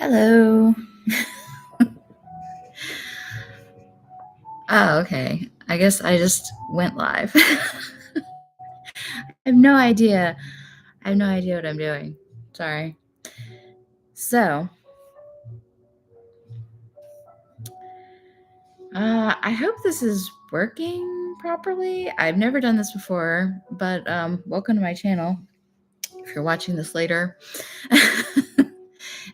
Hello. Oh, okay. I guess I just went live. I have no idea. I have no idea what I'm doing. Sorry. So, I hope this is working properly. I've never done this before, but welcome to my channel. If you're watching this later.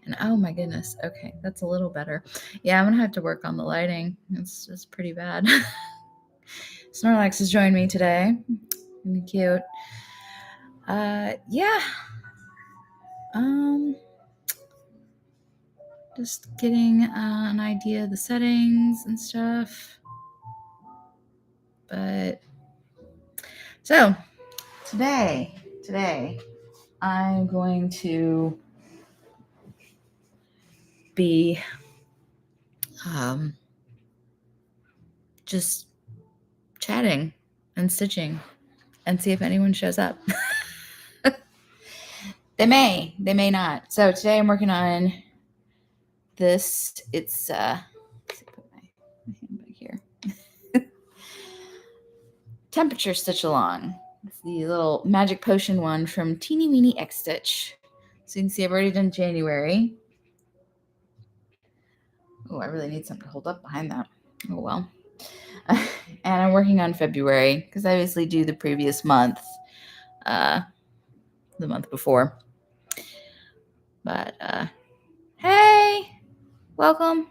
And oh my goodness. Okay, that's a little better. Yeah, I'm gonna have to work on the lighting. It's pretty bad. Snorlax has joined me today. Really cute. Yeah. Just getting an idea of the settings and stuff. But so today I'm going to be just chatting and stitching and see if anyone shows up. They may not. So today I'm working on this. It's put my hand back here. Temperature stitch along. It's the little magic potion one from Teeny Weeny X Stitch. So you can see I've already done January. Oh, I really need something to hold up behind that. Oh well. And I'm working on February because I obviously do the previous month, the month before. But hey, welcome.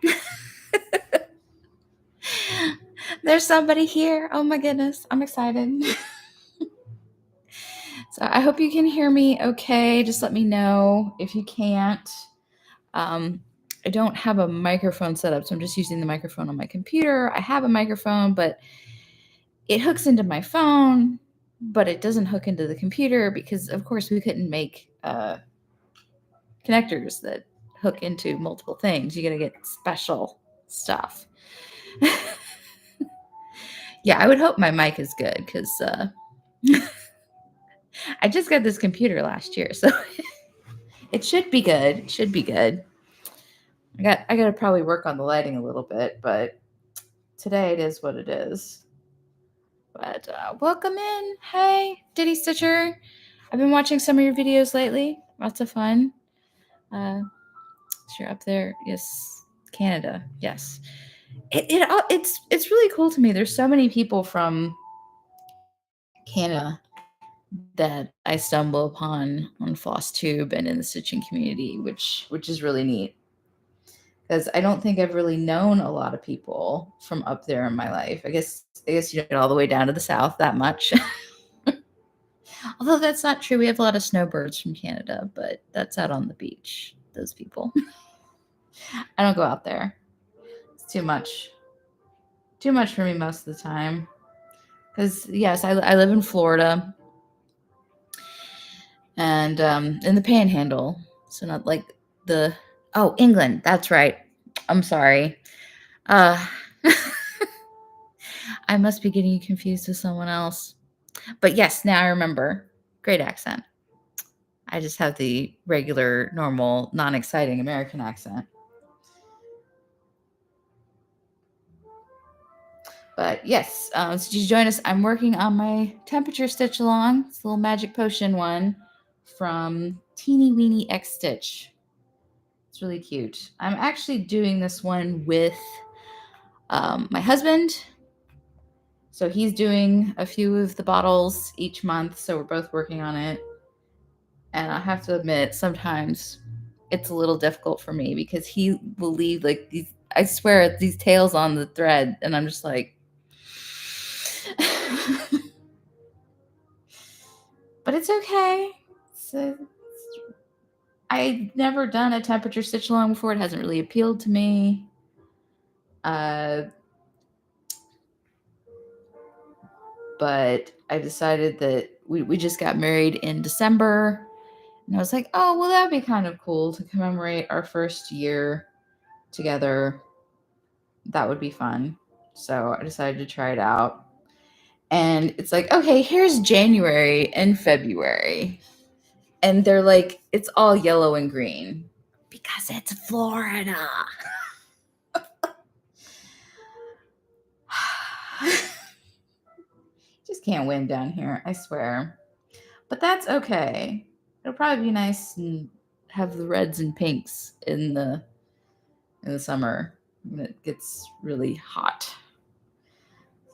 There's somebody here. Oh my goodness, I'm excited. So I hope you can hear me okay. Just let me know if you can't. I don't have a microphone set up, so I'm just using the microphone on my computer. I have a microphone, but it hooks into my phone, but it doesn't hook into the computer because, of course, we couldn't make connectors that hook into multiple things. You got to get special stuff. Yeah, I would hope my mic is good because I just got this computer last year, so it should be good. It should be good. I got to probably work on the lighting a little bit, but today it is what it is. But welcome in. Hey, Diddy Stitcher. I've been watching some of your videos lately. Lots of fun. You're up there. Yes. Canada. Yes. It's really cool to me. There's so many people from Canada that I stumble upon on FlossTube and in the stitching community, which is really neat. Because I don't think I've really known a lot of people from up there in my life. I guess you don't get all the way down to the south that much. Although that's not true. We have a lot of snowbirds from Canada, but that's out on the beach, those people. I don't go out there. It's too much. Too much for me most of the time. Because, yes, I live in Florida. And in the Panhandle. So not like England. That's right. I'm sorry. I must be getting you confused with someone else. But yes, now I remember. Great accent. I just have the regular, normal, non-exciting American accent. But yes, so did you join us? I'm working on my temperature stitch along. It's a little magic potion one from Teeny Weeny X Stitch. It's really cute. I'm actually doing this one with my husband. So he's doing a few of the bottles each month. So we're both working on it. And I have to admit, sometimes it's a little difficult for me because he will leave like these, I swear, these tails on the thread. And I'm just like, but it's okay. So I've never done a temperature stitch along before. It hasn't really appealed to me. But I decided that we just got married in December. And I was like, oh, well, that'd be kind of cool to commemorate our first year together. That would be fun. So I decided to try it out. And it's like, okay, here's January and February. And they're like, it's all yellow and green. Because it's Florida. Just can't win down here, I swear. But that's okay. It'll probably be nice and have the reds and pinks in the summer when it gets really hot.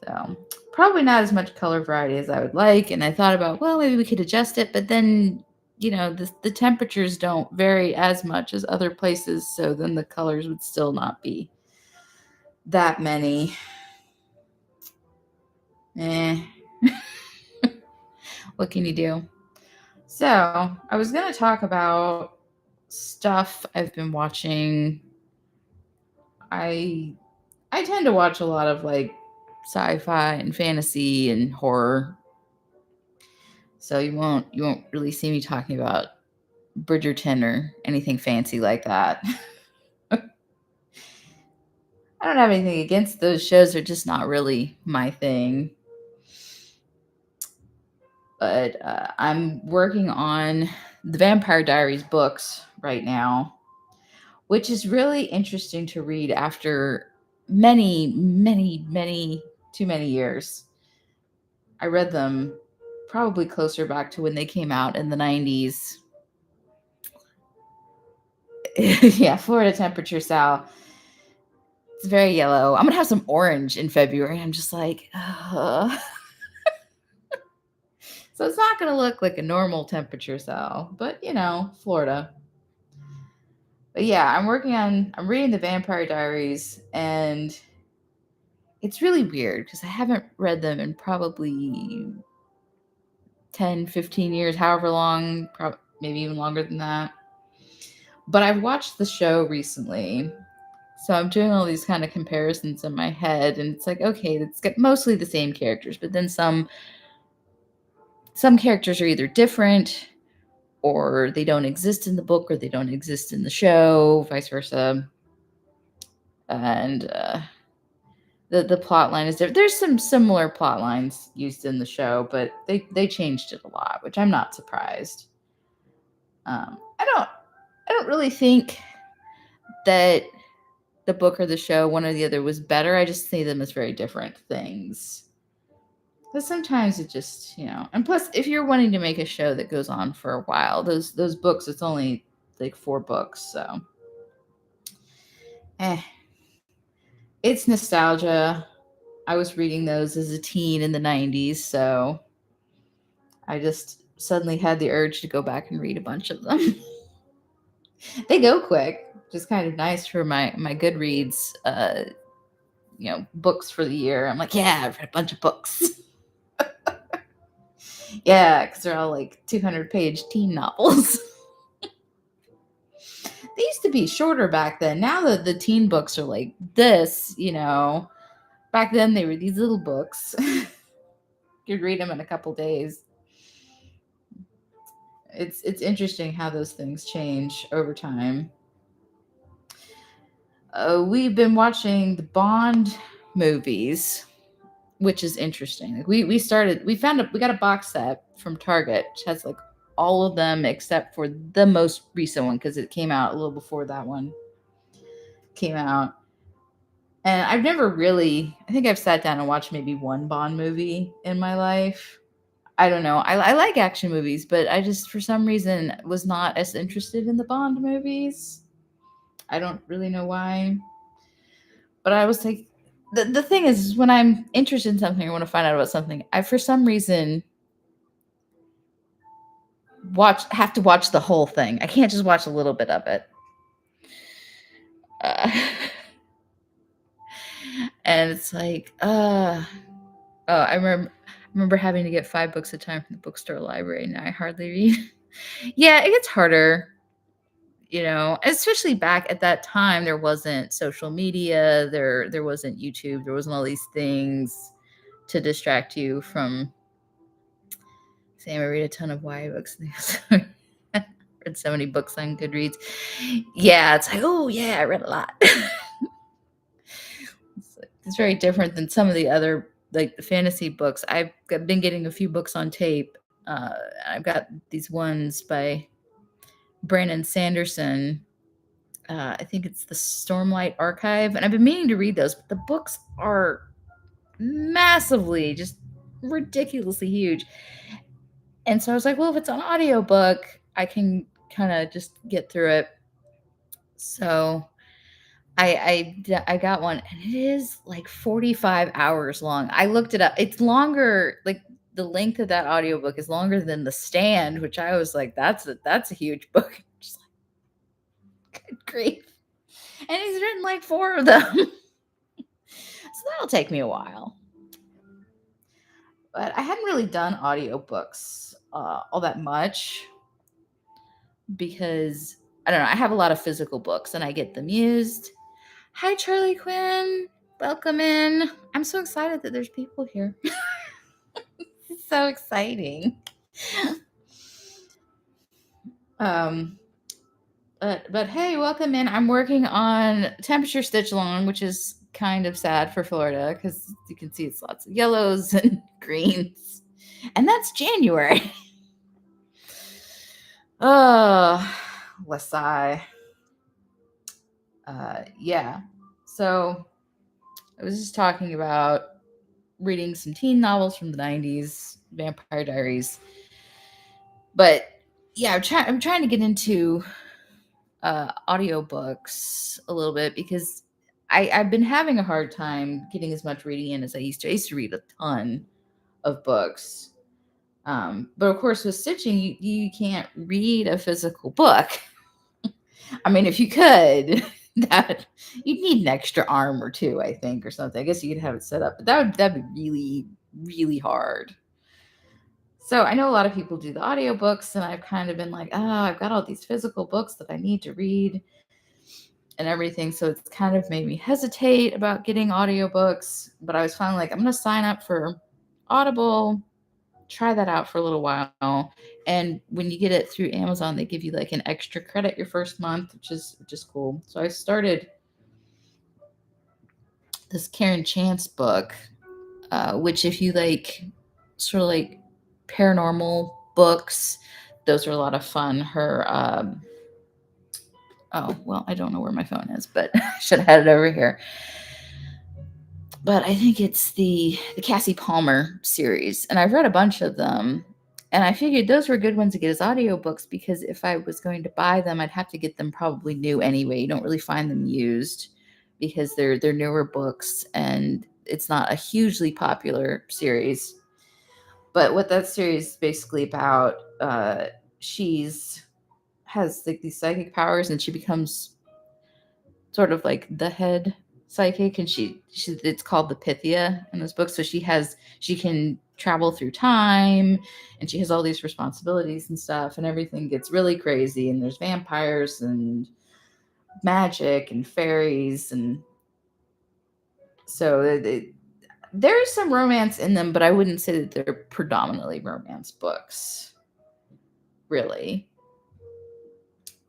So probably not as much color variety as I would like. And I thought about, well, maybe we could adjust it, but then the temperatures don't vary as much as other places, so then the colors would still not be that many. Eh. What can you do? So I was going to talk about stuff I've been watching. I tend to watch a lot of like sci-fi and fantasy and horror. So you won't really see me talking about Bridgerton or anything fancy like that. I don't have anything against those shows, they're just not really my thing. But I'm working on the Vampire Diaries books right now, which is really interesting to read after many, many, many, too many years. I read them probably closer back to when they came out in the 90s. Yeah, Florida temperature, Sal. It's very yellow. I'm going to have some orange in February. I'm just like, ugh. So it's not going to look like a normal temperature, Sal, but Florida. But yeah, I'm reading the Vampire Diaries, and it's really weird because I haven't read them in probably 10, 15 years, however long, maybe even longer than that. But I've watched the show recently. So I'm doing all these kind of comparisons in my head, and it's like, okay, it's got mostly the same characters, but then some characters are either different or they don't exist in the book or they don't exist in the show, vice versa. And the plot line is different. There's some similar plot lines used in the show, but they changed it a lot, which I'm not surprised. I don't really think that the book or the show, one or the other, was better. I just see them as very different things. Because sometimes it just, and plus, if you're wanting to make a show that goes on for a while, those books, it's only like 4 books, so it's nostalgia. I was reading those as a teen in the 90s, so I just suddenly had the urge to go back and read a bunch of them. They go quick, which is kind of nice for my Goodreads, books for the year. I'm like, yeah, I've read a bunch of books. Yeah, because they're all like 200-page teen novels. They used to be shorter back then. Now that the teen books are like this, back then they were these little books. You could read them in a couple days. It's interesting how those things change over time. We've been watching the Bond movies, which is interesting. Like we got a box set from Target, which has like all of them except for the most recent one because it came out a little before that one came out. And I've never really, I think I've sat down and watched maybe one Bond movie in my life. I don't know. I like action movies, but I just, for some reason, was not as interested in the Bond movies. I don't really know why. But I was like, the thing is when I'm interested in something or want to find out about something, I, for some reason, have to watch the whole thing. I can't just watch a little bit of it. And it's like, I remember having to get 5 books at a time from the bookstore library. Now I hardly read. Yeah, it gets harder, especially back at that time. There wasn't social media. There wasn't YouTube. There wasn't all these things to distract you from. Sam, I read a ton of YA books. Read so many books on Goodreads. Yeah, it's like, oh yeah, I read a lot. It's very different than some of the other, like the fantasy books. I've been getting a few books on tape. I've got these ones by Brandon Sanderson, I think it's the Stormlight Archive, and I've been meaning to read those, but the books are massively, just ridiculously huge. And so I was like, well, if it's an audiobook, I can kind of just get through it. So I got one, and it is like 45 hours long. I looked it up. It's longer, like the length of that audiobook is longer than The Stand, which I was like, that's a huge book. Just like, good grief. And he's written like 4 of them. So that'll take me a while. But I hadn't really done audiobooks all that much because I don't know, I have a lot of physical books and I get them used. Hi, Charlie Quinn. Welcome in. I'm so excited that there's people here. It's so exciting. But hey, welcome in. I'm working on Temperature Stitch Along, which is kind of sad for Florida because you can see it's lots of yellows and greens. And that's January. Oh, Lasai. Yeah. So I was just talking about reading some teen novels from the 90s, Vampire Diaries. But yeah, I'm trying to get into audiobooks a little bit because I've been having a hard time getting as much reading in as I used to. I used to read a ton of books. But of course, with stitching, you can't read a physical book. I mean, if you could, that you'd need an extra arm or two, I think, or something. I guess you could have it set up, but that'd be really, really hard. So I know a lot of people do the audiobooks, and I've kind of been like, oh, I've got all these physical books that I need to read and everything. So it's kind of made me hesitate about getting audiobooks. But I was finally like, I'm going to sign up for Audible, try that out for a little while. And when you get it through Amazon, they give you like an extra credit your first month, which is cool. So I started this Karen Chance book, which if you like sort of like paranormal books, those are a lot of fun. Her oh well, I don't know where my phone is, but I should have had it over here. But I think it's the Cassie Palmer series, and I've read a bunch of them. And I figured those were good ones to get as audiobooks because if I was going to buy them, I'd have to get them probably new anyway. You don't really find them used because they're newer books and it's not a hugely popular series. But what that series is basically about, she's has like these psychic powers and she becomes sort of like the head psychic, and she it's called the Pythia in this book. So she can travel through time, and she has all these responsibilities and stuff, and everything gets really crazy. And there's vampires and magic and fairies, and so there is some romance in them, but I wouldn't say that they're predominantly romance books, really.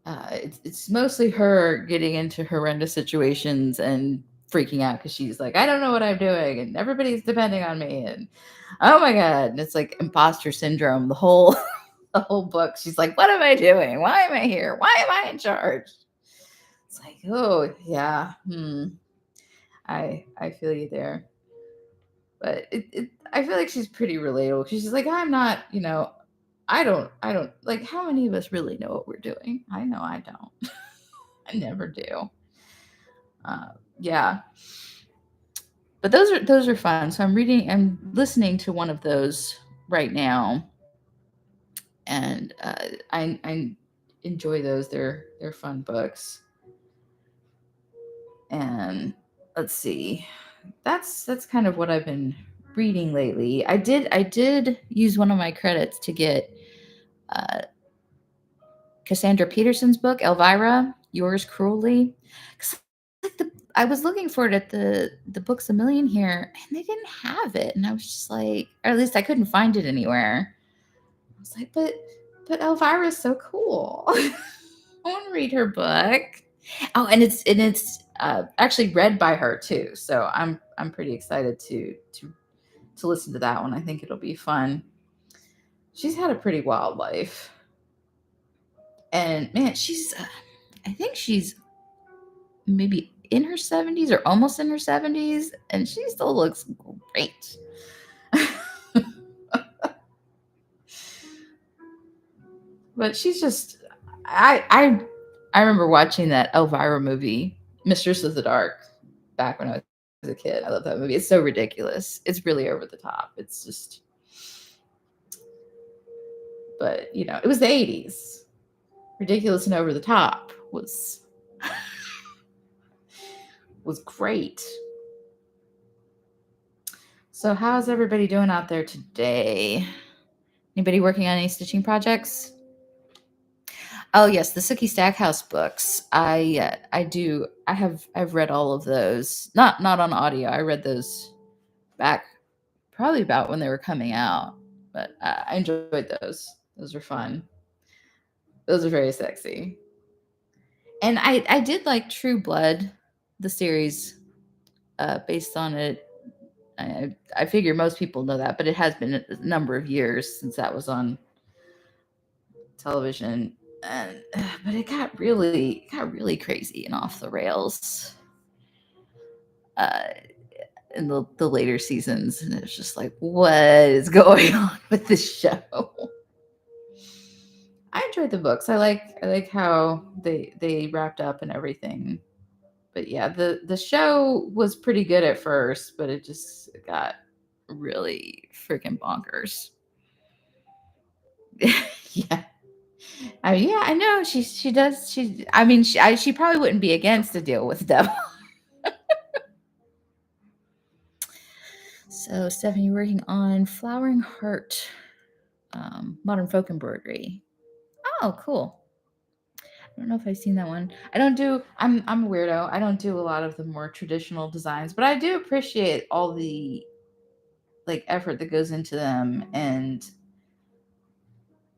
It's mostly her getting into horrendous situations and freaking out because she's like, I don't know what I'm doing, and everybody's depending on me, and oh my god, and it's like imposter syndrome. The whole the whole book, she's like, what am I doing? Why am I here? Why am I in charge? It's like, oh yeah, I feel you there, but I feel like she's pretty relatable. She's like, I'm not, I don't like. How many of us really know what we're doing? I know I don't. I never do. Yeah, but those are fun. So I'm listening to one of those right now, and I enjoy those. They're fun books. And let's see, that's kind of what I've been reading lately. I did use one of my credits to get uh, Cassandra Peterson's book, Elvira, Yours Cruelly. I was looking for it at the Books a Million here, and they didn't have it. And I was just like, or at least I couldn't find it anywhere. I was like, but Elvira's so cool. I want to read her book. Oh, and it's actually read by her too. So I'm pretty excited to listen to that one. I think it'll be fun. She's had a pretty wild life. And man, I think she's maybe in her 70s or almost in her 70s, and she still looks great. But she's just I remember watching that Elvira movie, Mistress of the Dark, back when I was a kid. I love that movie. It's so ridiculous. It's really over the top. It's just, but it was the 80s. Ridiculous and over the top was great. So how's everybody doing out there today? Anybody working on any stitching projects? Oh yes, the Sookie Stackhouse books. I do. I've read all of those. Not on audio. I read those back probably about when they were coming out. But I enjoyed those. Those were fun. Those are very sexy. And I did like True Blood, the series based on it. I figure most people know that, but it has been a number of years since that was on television. And but it got really crazy and off the rails uh, in the later seasons, and it's just like, what is going on with this show? I enjoyed the books. I like how they wrapped up and everything. But yeah, the show was pretty good at first, but it just got really freaking bonkers. Yeah. Yeah, I know she does. I mean, she probably wouldn't be against a deal with the devil. So, Stephanie, you're working on Flowering Heart, modern folk embroidery. Oh, cool. I don't know if I've seen that one. I don't do. I'm a weirdo. I don't do a lot of the more traditional designs, but I do appreciate all the like effort that goes into them and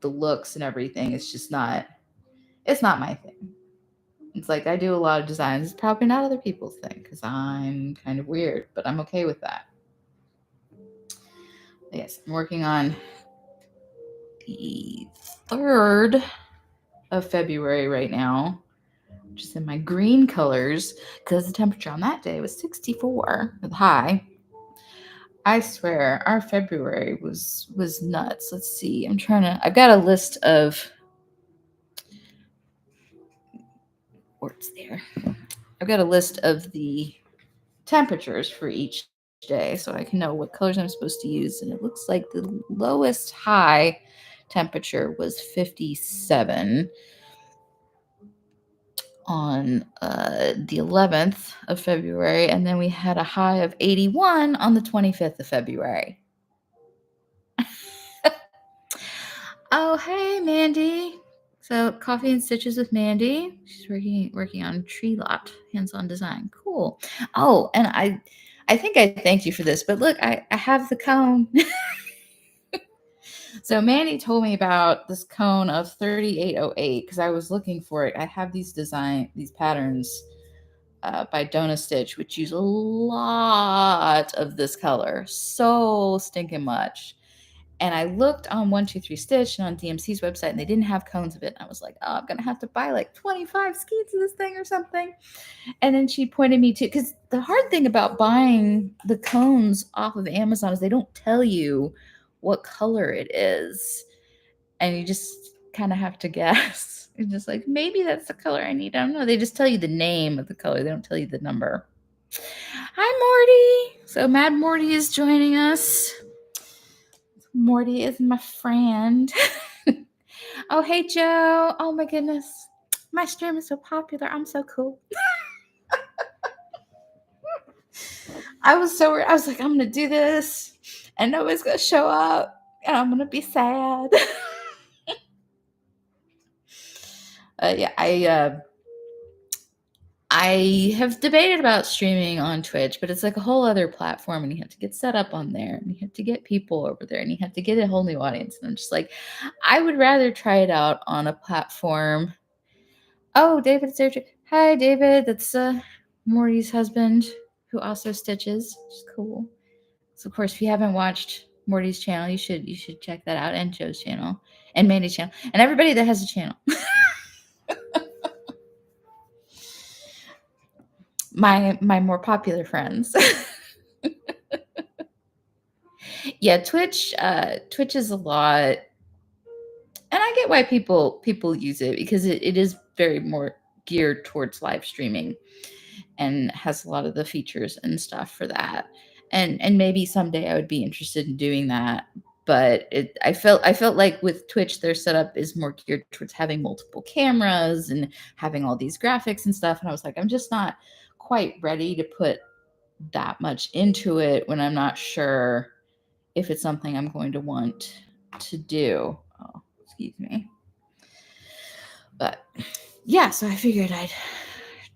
the looks and everything. It's just not. It's not my thing. It's like I do a lot of designs. It's probably not other people's thing because I'm kind of weird, but I'm okay with that. Yes, I'm working on the 3rd of February right now, which is in my green colors because the temperature on that day was 64 with high. I swear our February was nuts. Let's see. I've got a list of what's there. I've got a list of the temperatures for each day so I can know what colors I'm supposed to use. And it looks like the lowest high temperature was 57 on the 11th of February. And then we had a high of 81 on the 25th of February. Oh, hey, Mandy. So, Coffee and Stitches with Mandy. She's working on Tree Lot hands-on design. Cool. Oh, and I think I thanked you for this, but look, I have the cone. So Mandy told me about this cone of 3808 because I was looking for it. I have these patterns by Donna Stitch, which use a lot of this color, so stinking much. And I looked on 123 Stitch and on DMC's website, and they didn't have cones of it. And I was like, oh, I'm gonna have to buy like 25 skeins of this thing or something. And then she pointed me to, because the hard thing about buying the cones off of Amazon is they don't tell you what color it is, and you just kind of have to guess. It's just like, maybe that's the color I need. I don't know. They just tell you the name of the color. They don't tell you the number. Hi, Morty. So Mad Morty is joining us. Morty is my friend. Oh, hey, Joe. Oh, my goodness. My stream is so popular. I'm so cool. I was like, I'm going to do this, and nobody's going to show up, and I'm going to be sad. Yeah, I have debated about streaming on Twitch, but it's like a whole other platform, and you have to get set up on there, and you have to get people over there, and you have to get a whole new audience. And I'm just like, I would rather try it out on a platform. Oh, David's there too. Hi, David. That's Morty's husband, who also stitches, which is cool. So, of course, if you haven't watched Morty's channel, you should check that out, and Joe's channel, and Mandy's channel, and everybody that has a channel. my more popular friends. Yeah, Twitch is a lot, and I get why people use it because it is very more geared towards live streaming and has a lot of the features and stuff for that. And maybe someday I would be interested in doing that. But I felt like with Twitch, their setup is more geared towards having multiple cameras and having all these graphics and stuff. And I was like, I'm just not quite ready to put that much into it when I'm not sure if it's something I'm going to want to do. Oh, excuse me. But yeah, so I figured I'd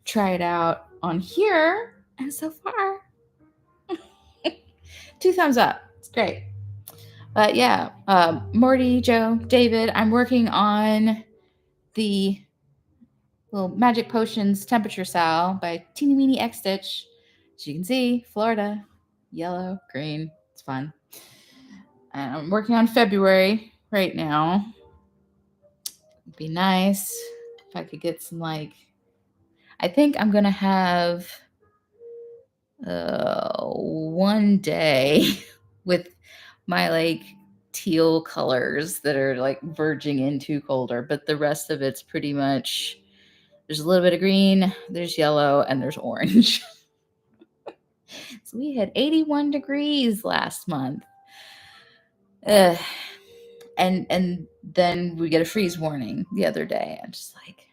try it out on here. And so far, 2 thumbs up. It's great. But yeah, Morty, Joe, David, I'm working on the little Magic Potions Temperature Sal by Teeny Weeny X Stitch. As you can see, Florida, yellow, green. It's fun. And I'm working on February right now. It'd be nice if I could get some, like, I think I'm going to have one day with my, like, teal colors that are, like, verging into colder, but the rest of it's pretty much, there's a little bit of green, there's yellow, and there's orange. So we had 81 degrees last month. And then we get a freeze warning the other day. I'm just like,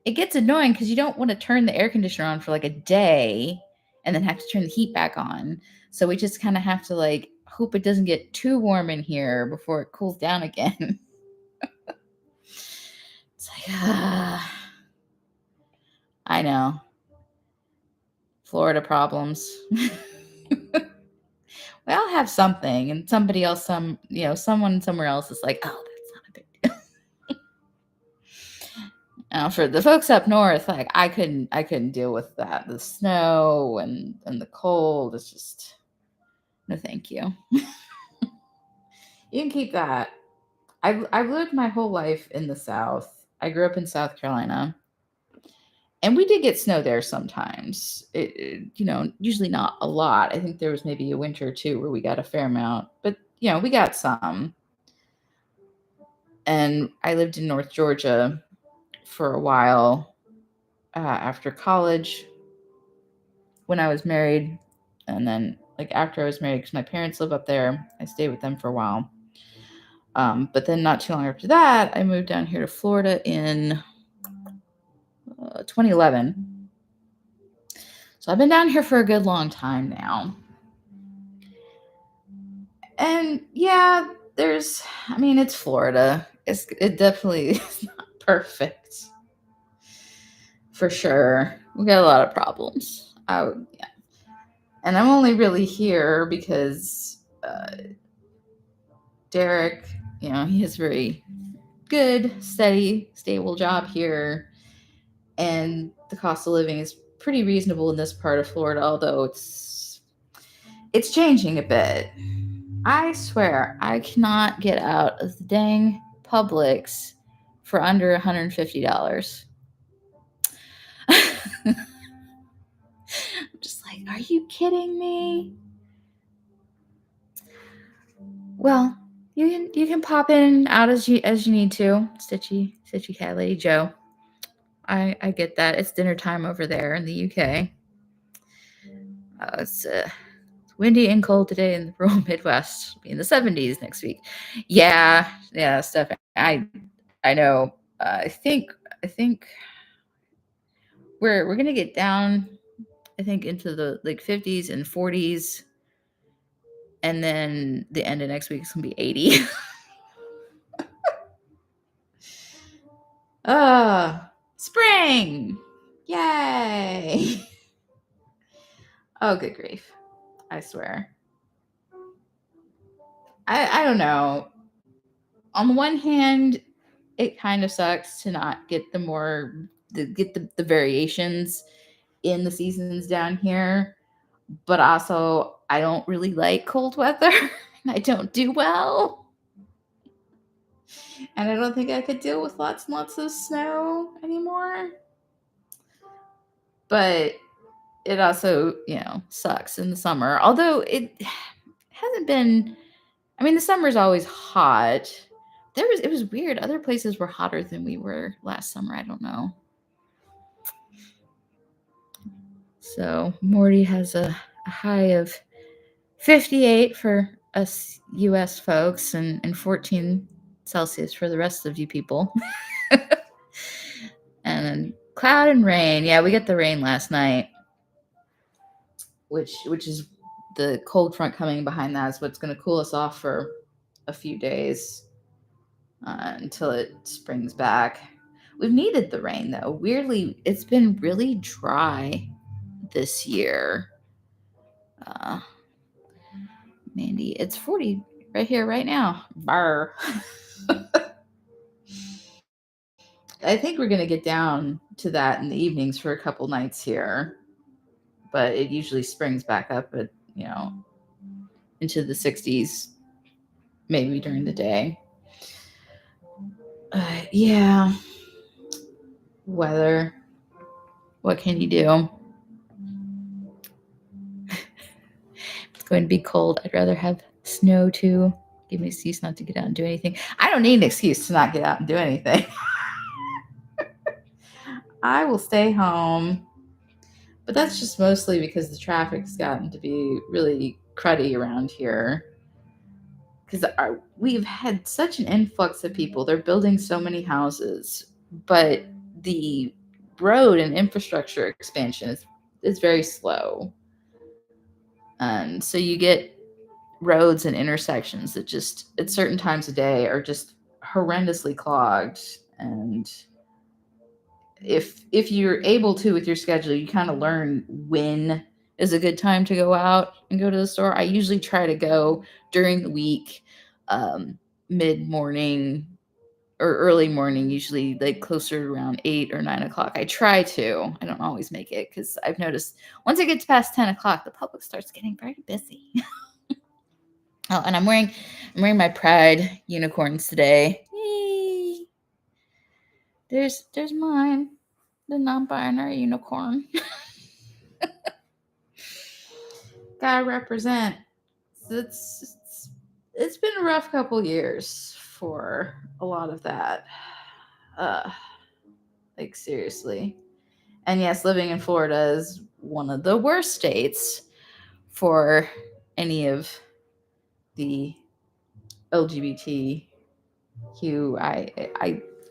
it gets annoying because you don't want to turn the air conditioner on for like a day and then have to turn the heat back on. So we just kind of have to, like, hope it doesn't get too warm in here before it cools down again. It's like, I know. Florida problems. We all have something, and somebody else, someone somewhere else is like, oh, that's not a big deal. Now, for the folks up north, like, I couldn't deal with that. The snow and the cold. It's just, no, thank you. You can keep that. I've lived my whole life in the South. I grew up in South Carolina, and we did get snow there sometimes. Usually not a lot. I think there was maybe a winter or two where we got a fair amount, but we got some. And I lived in North Georgia for a while after college when I was married, and then, like, after I was married, because my parents live up there, I stayed with them for a while. But then not too long after that, I moved down here to Florida in 2011. So I've been down here for a good long time now. And yeah, it's Florida. It definitely is not perfect. For sure. We got a lot of problems. Yeah. And I'm only really here because Derek, he has a very good, steady, stable job here. And the cost of living is pretty reasonable in this part of Florida, although it's changing a bit. I swear, I cannot get out of the dang Publix for under $150. I'm just like, are you kidding me? Well, you can pop in out as you need to, Stitchy Cat Lady Joe. I get that. It's dinner time over there in the UK. It's windy and cold today in the rural Midwest. It'll be in the 70s next week. Yeah, stuff. I know. I think we're gonna get down, I think, into the, like, 50s and 40s, and then the end of next week is gonna be 80. Spring! Yay! Oh, good grief. I swear. I don't know. On the one hand, it kind of sucks to not get the variations in the seasons down here, but also I don't really like cold weather. And I don't do well. And I don't think I could deal with lots and lots of snow anymore. But it also, sucks in the summer. Although it hasn't been, I mean, the summer's always hot. It was weird. Other places were hotter than we were last summer. I don't know. So Morty has a high of 58 for us US folks and 14 Celsius for the rest of you people. And then cloud and rain. Yeah, we got the rain last night, which is the cold front coming behind that is what's going to cool us off for a few days until it springs back. We've needed the rain though. Weirdly, it's been really dry this year. Mandy, it's 40 right here, right now. Barr. I think we're going to get down to that in the evenings for a couple nights here. But it usually springs back up at, into the 60s, maybe during the day. Yeah. Weather. What can you do? It's going to be cold. I'd rather have snow too. Give me an excuse not to get out and do anything. I don't need an excuse to not get out and do anything. I will stay home. But that's just mostly because the traffic's gotten to be really cruddy around here. Because we've had such an influx of people. They're building so many houses. But the road and infrastructure expansion is very slow. And so you get roads and intersections that just at certain times of day are just horrendously clogged. And if you're able to with your schedule, you kind of learn when is a good time to go out and go to the store. I usually try to go during the week, mid-morning or early morning, usually like closer to around 8 or 9 o'clock. I try to. I don't always make it because I've noticed once it gets past 10 o'clock, the public starts getting very busy. Oh, and I'm wearing my Pride unicorns today. Yay. There's mine, the non-binary unicorn. Gotta represent. It's been a rough couple years for a lot of that. Like seriously. And yes, living in Florida is one of the worst states for any of the LGBTQ.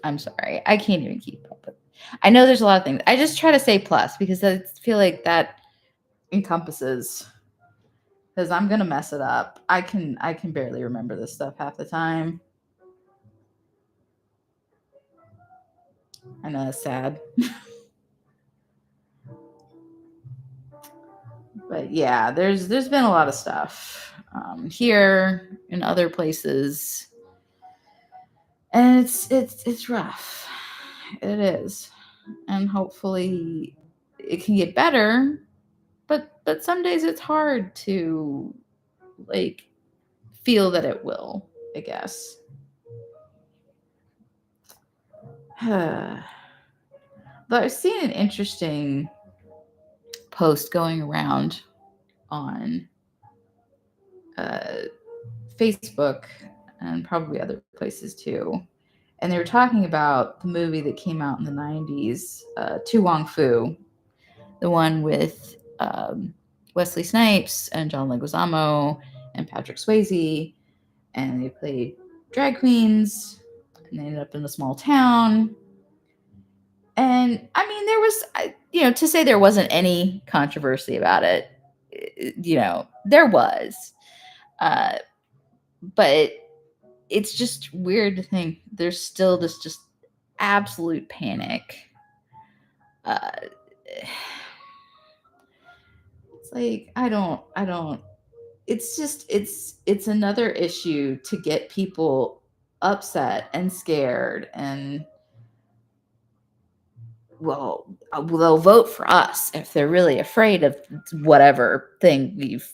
I'm sorry, I can't even keep up with. I know there's a lot of things. I just try to say plus because I feel like that encompasses. Because I'm gonna mess it up. I can barely remember this stuff half the time. I know it's sad. But yeah, there's been a lot of stuff here and other places, and it's rough. It is, and hopefully it can get better. But some days it's hard to like feel that it will. I guess. But I've seen an interesting post going around on Facebook and probably other places too. And they were talking about the movie that came out in the 90s, To Wong Fu, the one with Wesley Snipes and John Leguizamo and Patrick Swayze. And they played drag queens and they ended up in a small town. And I mean, there was, to say there wasn't any controversy about it, there was. But it's just weird to think there's still this just absolute panic. It's like, I don't, it's another issue to get people upset and scared and well, they'll vote for us if they're really afraid of whatever thing we've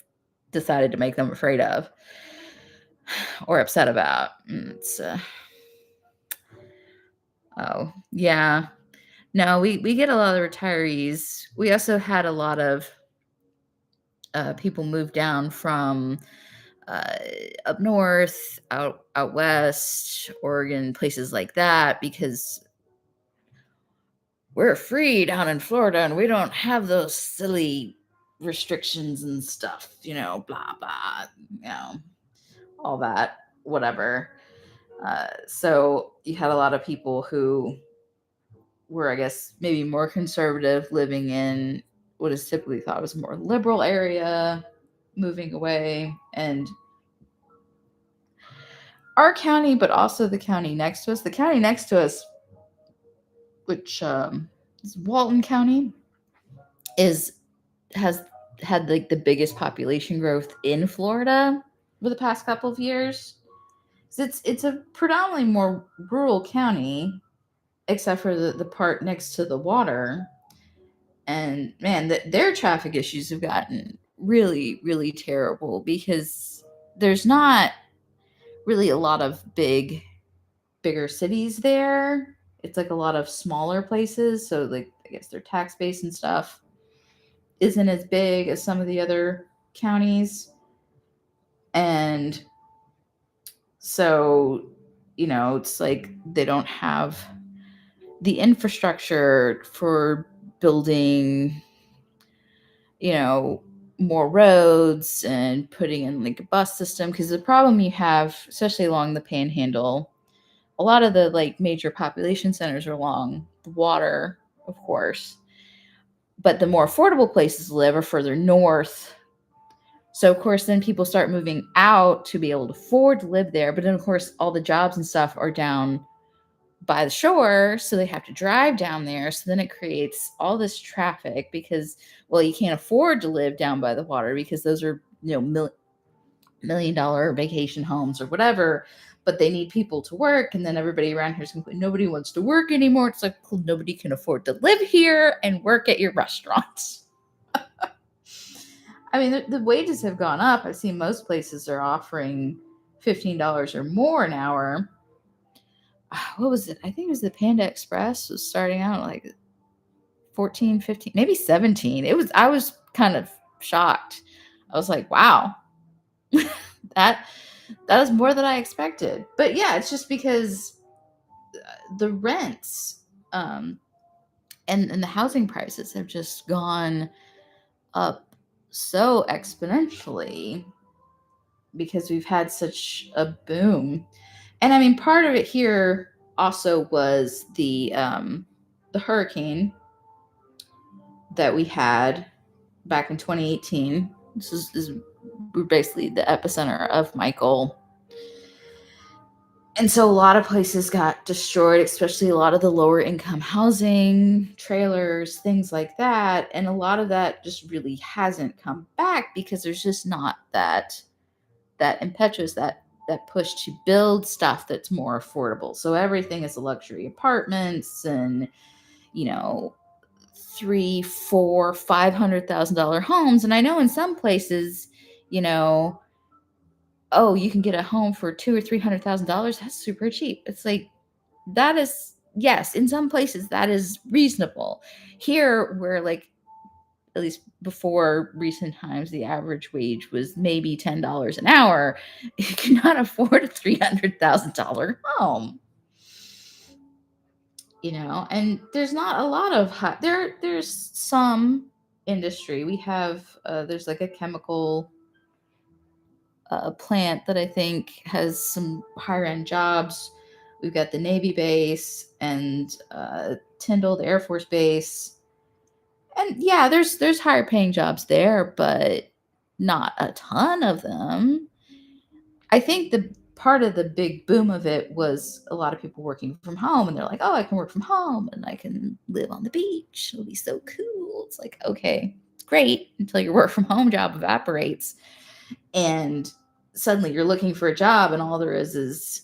decided to make them afraid of or upset about. It's oh yeah, No, we get a lot of retirees. We also had a lot of people move down from uh, up north, out west, Oregon, places like that, because we're free down in Florida and we don't have those silly restrictions and stuff, blah blah, all that, whatever. So you had a lot of people who were, I guess, maybe more conservative, living in what is typically thought was a more liberal area, moving away. And our county, but also the county next to us, which is Walton County, is has had like the biggest population growth in Florida for the past couple of years. So it's a predominantly more rural county, except for the part next to the water. And man, their traffic issues have gotten really, really terrible because there's not really a lot of bigger cities there. It's like a lot of smaller places. So, like, I guess their tax base and stuff isn't as big as some of the other counties. And so, it's like they don't have the infrastructure for building, you know, more roads and putting in like a bus system. Because the problem you have, especially along the panhandle, a lot of the like major population centers are along the water, of course, but the more affordable places to live are further north. So of course then people start moving out to be able to afford to live there, but then of course all the jobs and stuff are down by the shore, so they have to drive down there. So then it creates all this traffic because, well, you can't afford to live down by the water because those are, $1 million vacation homes or whatever, but they need people to work. And then everybody around here is complaining, nobody wants to work anymore. It's like, well, nobody can afford to live here and work at your restaurants. I mean, the wages have gone up. I've seen most places are offering $15 or more an hour. What was it? I think it was the Panda Express was starting out like 14, 15, maybe 17. I was kind of shocked. I was like, wow, that that is more than I expected. But yeah, it's just because the rents and the housing prices have just gone up so exponentially because we've had such a boom. And I mean, part of it here also was the hurricane that we had back in 2018. This is basically the epicenter of Michael. And so a lot of places got destroyed, especially a lot of the lower income housing, trailers, things like that. And a lot of that just really hasn't come back because there's just not that impetus, that push to build stuff that's more affordable. So everything is luxury apartments and, you know, 3, 4, $500,000 homes. And I know in some places, you know, oh, you can get a home for $200,000 or $300,000. That's super cheap. It's like, that is, yes, in some places that is reasonable. Here, where like, at least before recent times, the average wage was maybe $10 an hour. You cannot afford a $300,000 home. And there's not a lot of there's some industry. We have there's like a chemical plant that I think has some higher end jobs. We've got the Navy base and Tyndall, the Air Force base. And yeah, there's higher paying jobs there, but not a ton of them. I think the part of the big boom of it was a lot of people working from home, and they're like, "Oh, I can work from home and I can live on the beach. It'll be so cool." It's like, okay, it's great until your work from home job evaporates, and suddenly you're looking for a job, and all there is,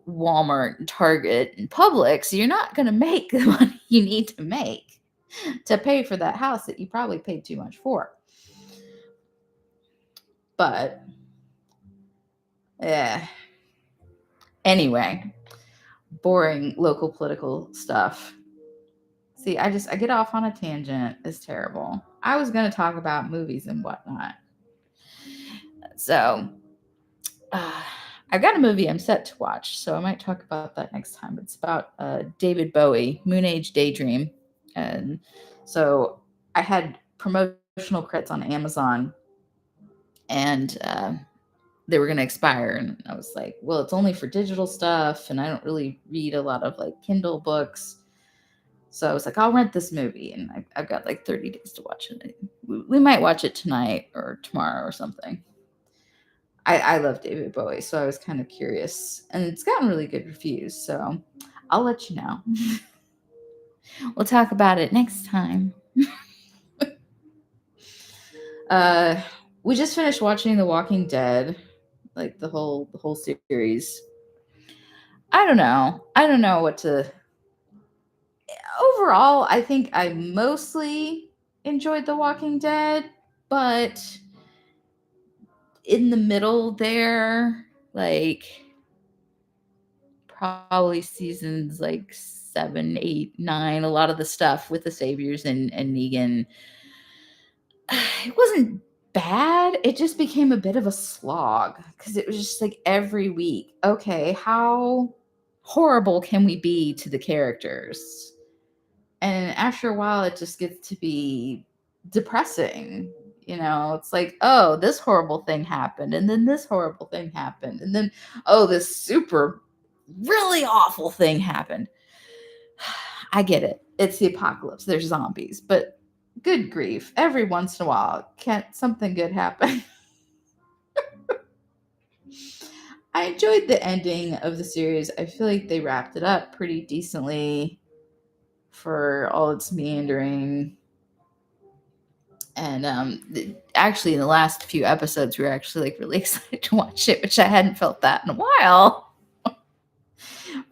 Walmart and Target and Publix. So you're not going to make the money you need to make to pay for that house that you probably paid too much for. But yeah. Anyway, boring local political stuff. See, I get off on a tangent. It's terrible. I was going to talk about movies and whatnot. So, uh, I've got a movie I'm set to watch, so I might talk about that next time. It's about David Bowie, Moon Age Daydream. And so I had promotional credits on Amazon, and they were going to expire. And I was like, well, it's only for digital stuff, and I don't really read a lot of like Kindle books. So I was like, I'll rent this movie, and I've got like 30 days to watch it. We might watch it tonight or tomorrow or something. I love David Bowie, so I was kind of curious. And it's gotten really good reviews, so I'll let you know. We'll talk about it next time. We just finished watching The Walking Dead, like the whole series. I don't know what to. Overall, I think I mostly enjoyed The Walking Dead, but in the middle there, like probably seasons like 7, 8, 9, a lot of the stuff with the Saviors and Negan, it wasn't bad. It just became a bit of a slog because it was just like every week, okay, how horrible can we be to the characters? And after a while, it just gets to be depressing. It's like, oh, this horrible thing happened, and then this horrible thing happened, and then, oh, this super, really awful thing happened. I get it. It's the apocalypse. There's zombies, but good grief. Every once in a while, can't something good happen? I enjoyed the ending of the series. I feel like they wrapped it up pretty decently for all its meandering. And actually, in the last few episodes, we were actually like really excited to watch it, which I hadn't felt that in a while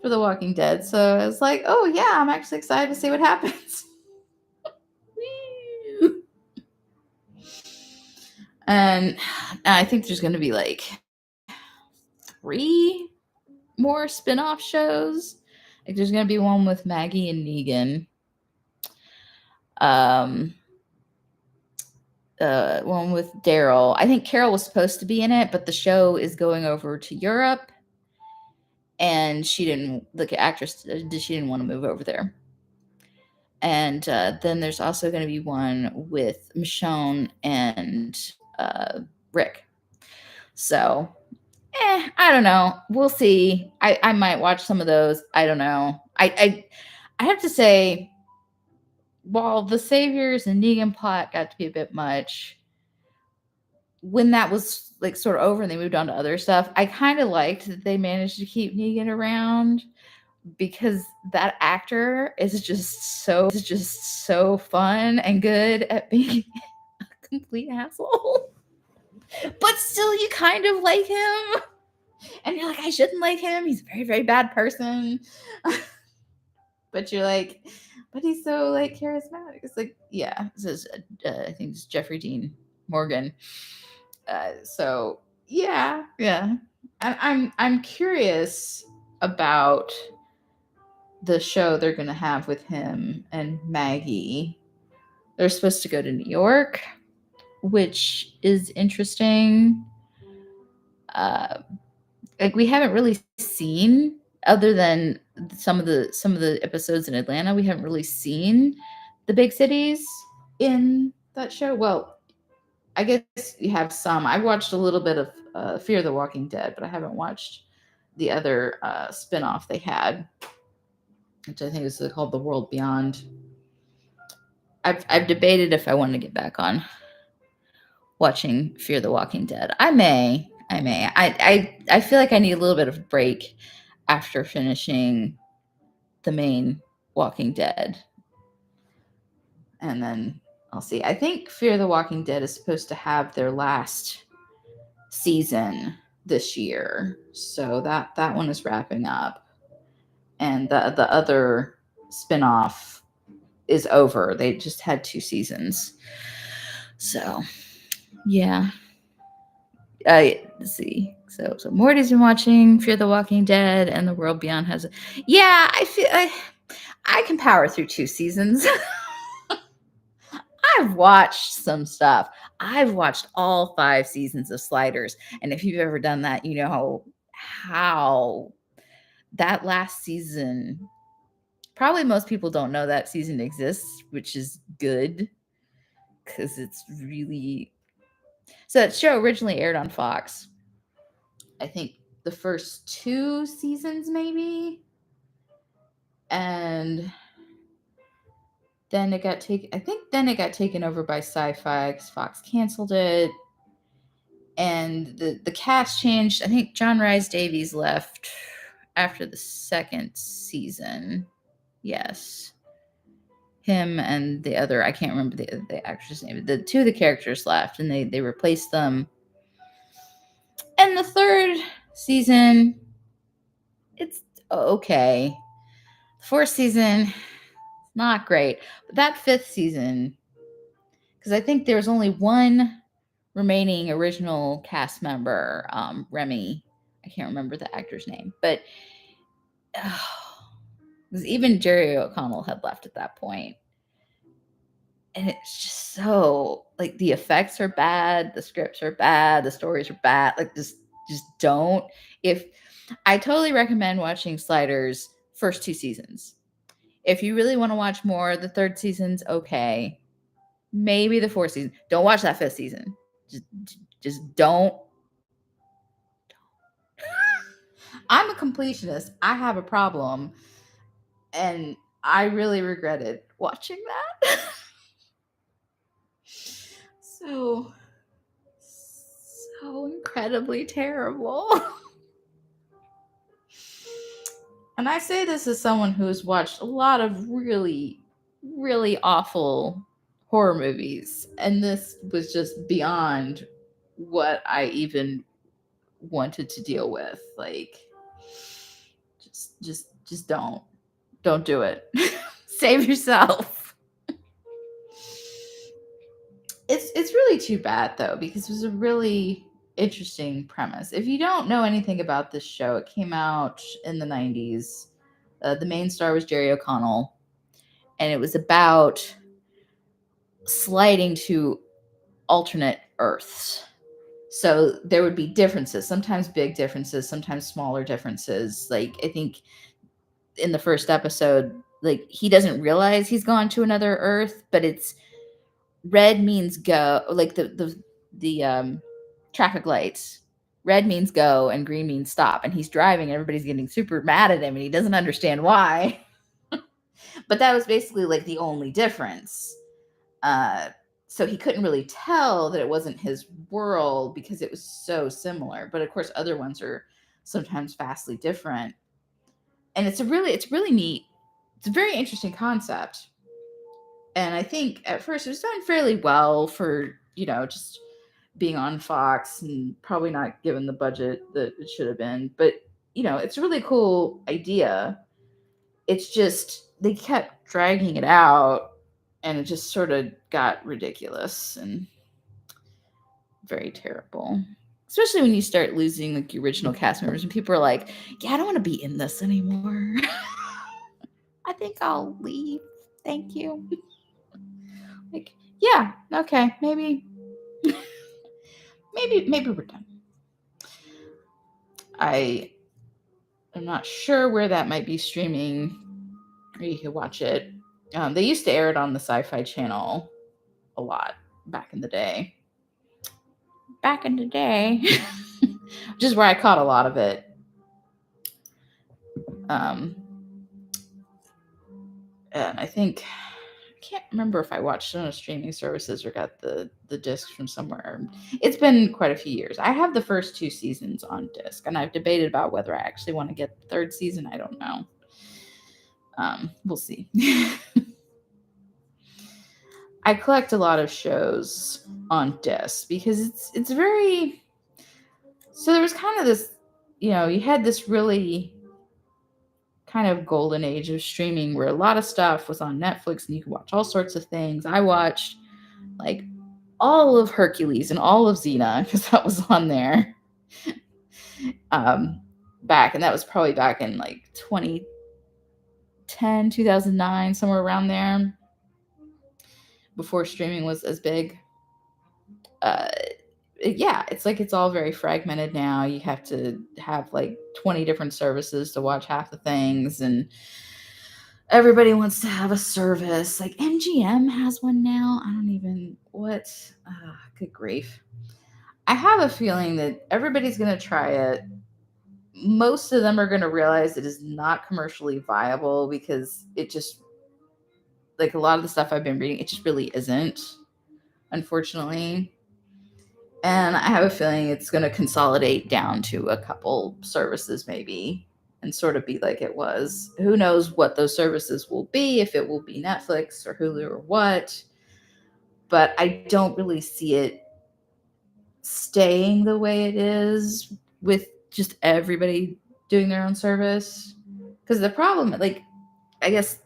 for The Walking Dead. So I was like, oh yeah, I'm actually excited to see what happens. And I think there's going to be like 3 more spin-off shows. Like there's going to be one with Maggie and Negan. One with Daryl. I think Carol was supposed to be in it, but the show is going over to Europe, and the actress, she didn't want to move over there. And then there's also going to be one with Michonne and Rick. So, I don't know. We'll see. I might watch some of those. I don't know. I have to say, while the Saviors and Negan plot got to be a bit much, when that was like sort of over and they moved on to other stuff, I kind of liked that they managed to keep Negan around, because that actor is just so fun and good at being a complete asshole. But still, you kind of like him. And you're like, I shouldn't like him. He's a very, very bad person. But you're like, but he's so like charismatic. It's like, yeah. This is, I think it's Jeffrey Dean Morgan. So yeah. I'm curious about the show they're going to have with him and Maggie. They're supposed to go to New York, which is interesting. Like we haven't really seen, other than some of the episodes in Atlanta, we haven't really seen the big cities in that show. Well, I guess you have some. I watched a little bit of Fear the Walking Dead, but I haven't watched the other spinoff they had, which I think is called The World Beyond. I've debated if I want to get back on watching Fear the Walking Dead. I may. I feel like I need a little bit of a break after finishing the main Walking Dead. And then I'll see. I think Fear the Walking Dead is supposed to have their last season this year. So that one is wrapping up. And the other spinoff is over. They just had 2 seasons. So, yeah. Let's see. So Morty's been watching Fear the Walking Dead and The World Beyond has. Yeah, I can power through 2 seasons. I've watched some stuff. I've watched all 5 seasons of Sliders, and if you've ever done that, you know how that last season. Probably most people don't know that season exists, which is good because it's really. So that show originally aired on Fox. I think the first 2 seasons, maybe, and then it got taken. I think then it got taken over by Sci-Fi because Fox canceled it, and the cast changed. I think John Rhys Davies left after the second season. Yes, him and the other. I can't remember the actress' name. The two of the characters left, and they replaced them. And the third season, it's okay. The fourth season, not great. But that fifth season, because I think there's only one remaining original cast member, Remy. I can't remember the actor's name, but even Jerry O'Connell had left at that point. And it's just so like the effects are bad, the scripts are bad, the stories are bad. Like just don't. If I totally recommend watching Sliders first 2 seasons. If you really want to watch more, the third season's okay. Maybe the fourth season. Don't watch that fifth season. Just don't. I'm a completionist. I have a problem. And I really regretted watching that. So incredibly terrible. And I say this as someone who's watched a lot of really, really awful horror movies. And this was just beyond what I even wanted to deal with. Like, just don't do it. Save yourself. It's really too bad though, because it was a really interesting premise. If you don't know anything about this show, it came out in the 90s. The main star was Jerry O'Connell, and it was about sliding to alternate Earths. So there would be differences, sometimes big differences, sometimes smaller differences. Like I think in the first episode, like he doesn't realize he's gone to another Earth, but it's red means go, like the traffic lights. Red means go and green means stop, and he's driving and everybody's getting super mad at him and he doesn't understand why. But that was basically like the only difference. So he couldn't really tell that it wasn't his world because it was so similar. But of course, other ones are sometimes vastly different. And it's really neat. It's a very interesting concept. And I think at first it was done fairly well for, just being on Fox and probably not given the budget that it should have been. But, it's a really cool idea. It's just they kept dragging it out and it just sort of got ridiculous and very terrible. Especially when you start losing like the original cast members and people are like, yeah, I don't want to be in this anymore. I think I'll leave. Thank you. Like, yeah, okay, maybe we're done. I am not sure where that might be streaming or you can watch it. They used to air it on the Sci-Fi Channel a lot back in the day. Which is where I caught a lot of it. And I think I can't remember if I watched it on streaming services or got the disc from somewhere. It's been quite a few years. I have the first 2 seasons on disc, and I've debated about whether I actually want to get the third season. I don't know. We'll see. I collect a lot of shows on disc because it's very. So there was kind of this, you had this really kind of golden age of streaming where a lot of stuff was on Netflix and you could watch all sorts of things. I watched like all of Hercules and all of Xena because that was on there um, back, and that was probably back in like 2010, 2009, somewhere around there, before streaming was as big. Uh, yeah, it's like it's all very fragmented now. You have to have like 20 different services to watch half the things, and everybody wants to have a service. Like MGM has one now. I don't even what. Good grief. I have a feeling that everybody's going to try it. Most of them are going to realize it is not commercially viable because it just, like a lot of the stuff I've been reading, it just really isn't, unfortunately. And I have a feeling it's going to consolidate down to a couple services, maybe, and sort of be like it was. Who knows what those services will be, if it will be Netflix or Hulu or what. But I don't really see it staying the way it is with just everybody doing their own service. Because the problem, like, I guess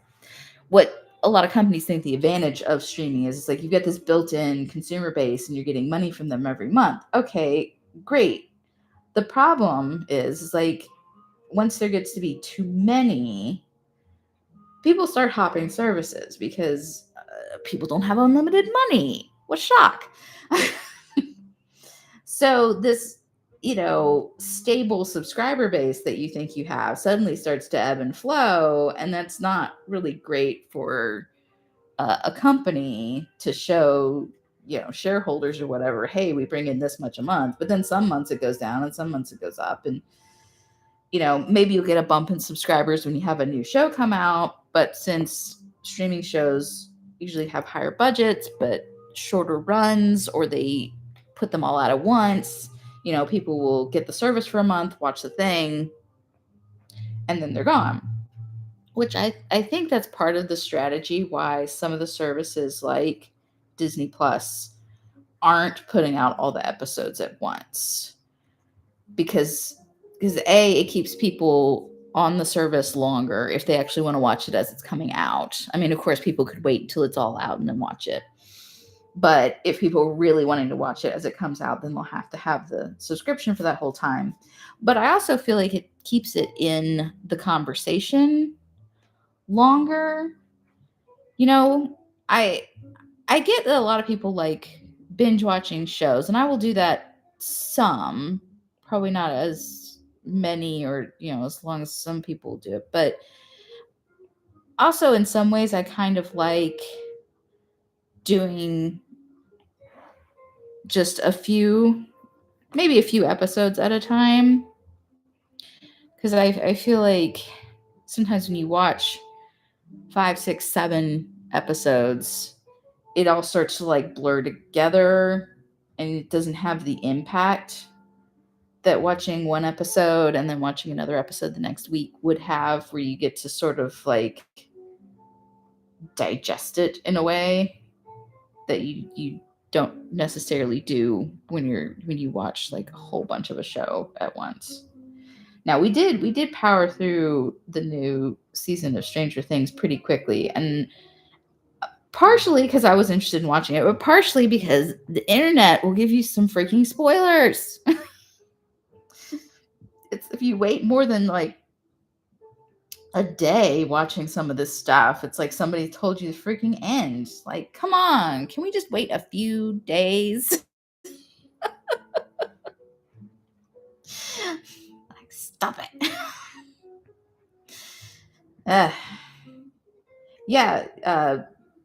what a lot of companies think the advantage of streaming is, it's like you get this built-in consumer base and you're getting money from them every month. Okay, great. The problem is like once there gets to be too many, people start hopping services because people don't have unlimited money. What a shock. So this, stable subscriber base that you think you have suddenly starts to ebb and flow, and that's not really great for a company to show, shareholders or whatever, hey, we bring in this much a month, but then some months it goes down and some months it goes up, and maybe you'll get a bump in subscribers when you have a new show come out, but since streaming shows usually have higher budgets but shorter runs, or they put them all out at once, people will get the service for a month, watch the thing, and then they're gone. Which I think that's part of the strategy why some of the services like Disney Plus aren't putting out all the episodes at once. Because A, it keeps people on the service longer if they actually want to watch it as it's coming out. I mean, of course, people could wait until it's all out and then watch it. But if people are really wanting to watch it as it comes out, then they'll have to have the subscription for that whole time. But I also feel like it keeps it in the conversation longer. You know, I I get that a lot of people like binge watching shows, and I will do that some, probably not as many or, as long as some people do it. But also in some ways I kind of like doing just maybe a few episodes at a time, because I feel like sometimes when you watch 5, 6, 7 episodes, it all starts to like blur together and it doesn't have the impact that watching one episode and then watching another episode the next week would have, where you get to sort of like digest it in a way that you don't necessarily do when you watch like a whole bunch of a show at once. Now we did power through the new season of Stranger Things pretty quickly, and partially because I was interested in watching it, but partially because the internet will give you some freaking spoilers. It's if you wait more than like a day watching some of this stuff, it's like somebody told you the freaking end. Like, come on, can we just wait a few days? Like, stop it. uh, yeah,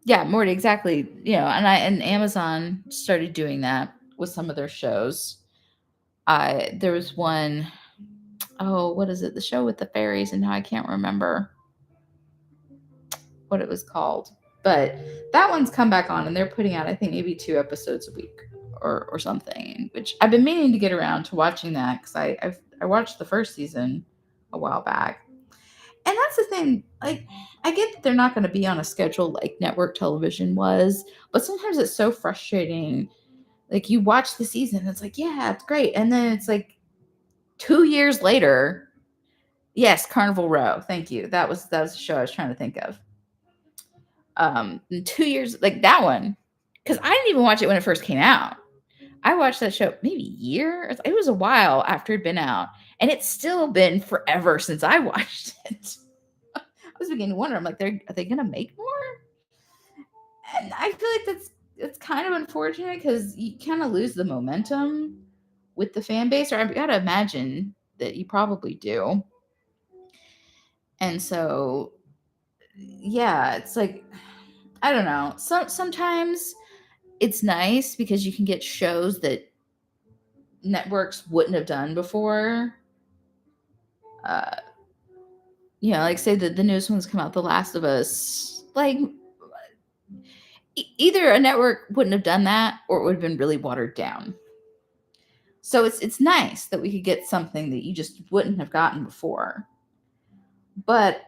yeah, Morty, exactly. And Amazon started doing that with some of their shows. There was one, oh, what is it? The show with the fairies, and now I can't remember what it was called. But that one's come back on, and they're putting out, I think, maybe 2 episodes a week or something. Which I've been meaning to get around to watching that, because I watched the first season a while back. And that's the thing. Like, I get that they're not going to be on a schedule like network television was, but sometimes it's so frustrating. Like, you watch the season, and it's like, yeah, it's great, and then it's like 2 years later. Yes, Carnival Row. Thank you. That was the show I was trying to think of. 2 years, like that one, because I didn't even watch it when it first came out. I watched that show maybe a year. It was a while after it'd been out, and it's still been forever since I watched it. I was beginning to wonder. I'm like, are they gonna make more? And I feel like it's kind of unfortunate because you kind of lose the momentum with the fan base, or I've got to imagine that you probably do. And so, yeah, it's like I don't know. Sometimes it's nice because you can get shows that networks wouldn't have done before. Uh, like say the newest ones come out, The Last of Us. Like either a network wouldn't have done that, or it would have been really watered down. So it's nice that we could get something that you just wouldn't have gotten before. But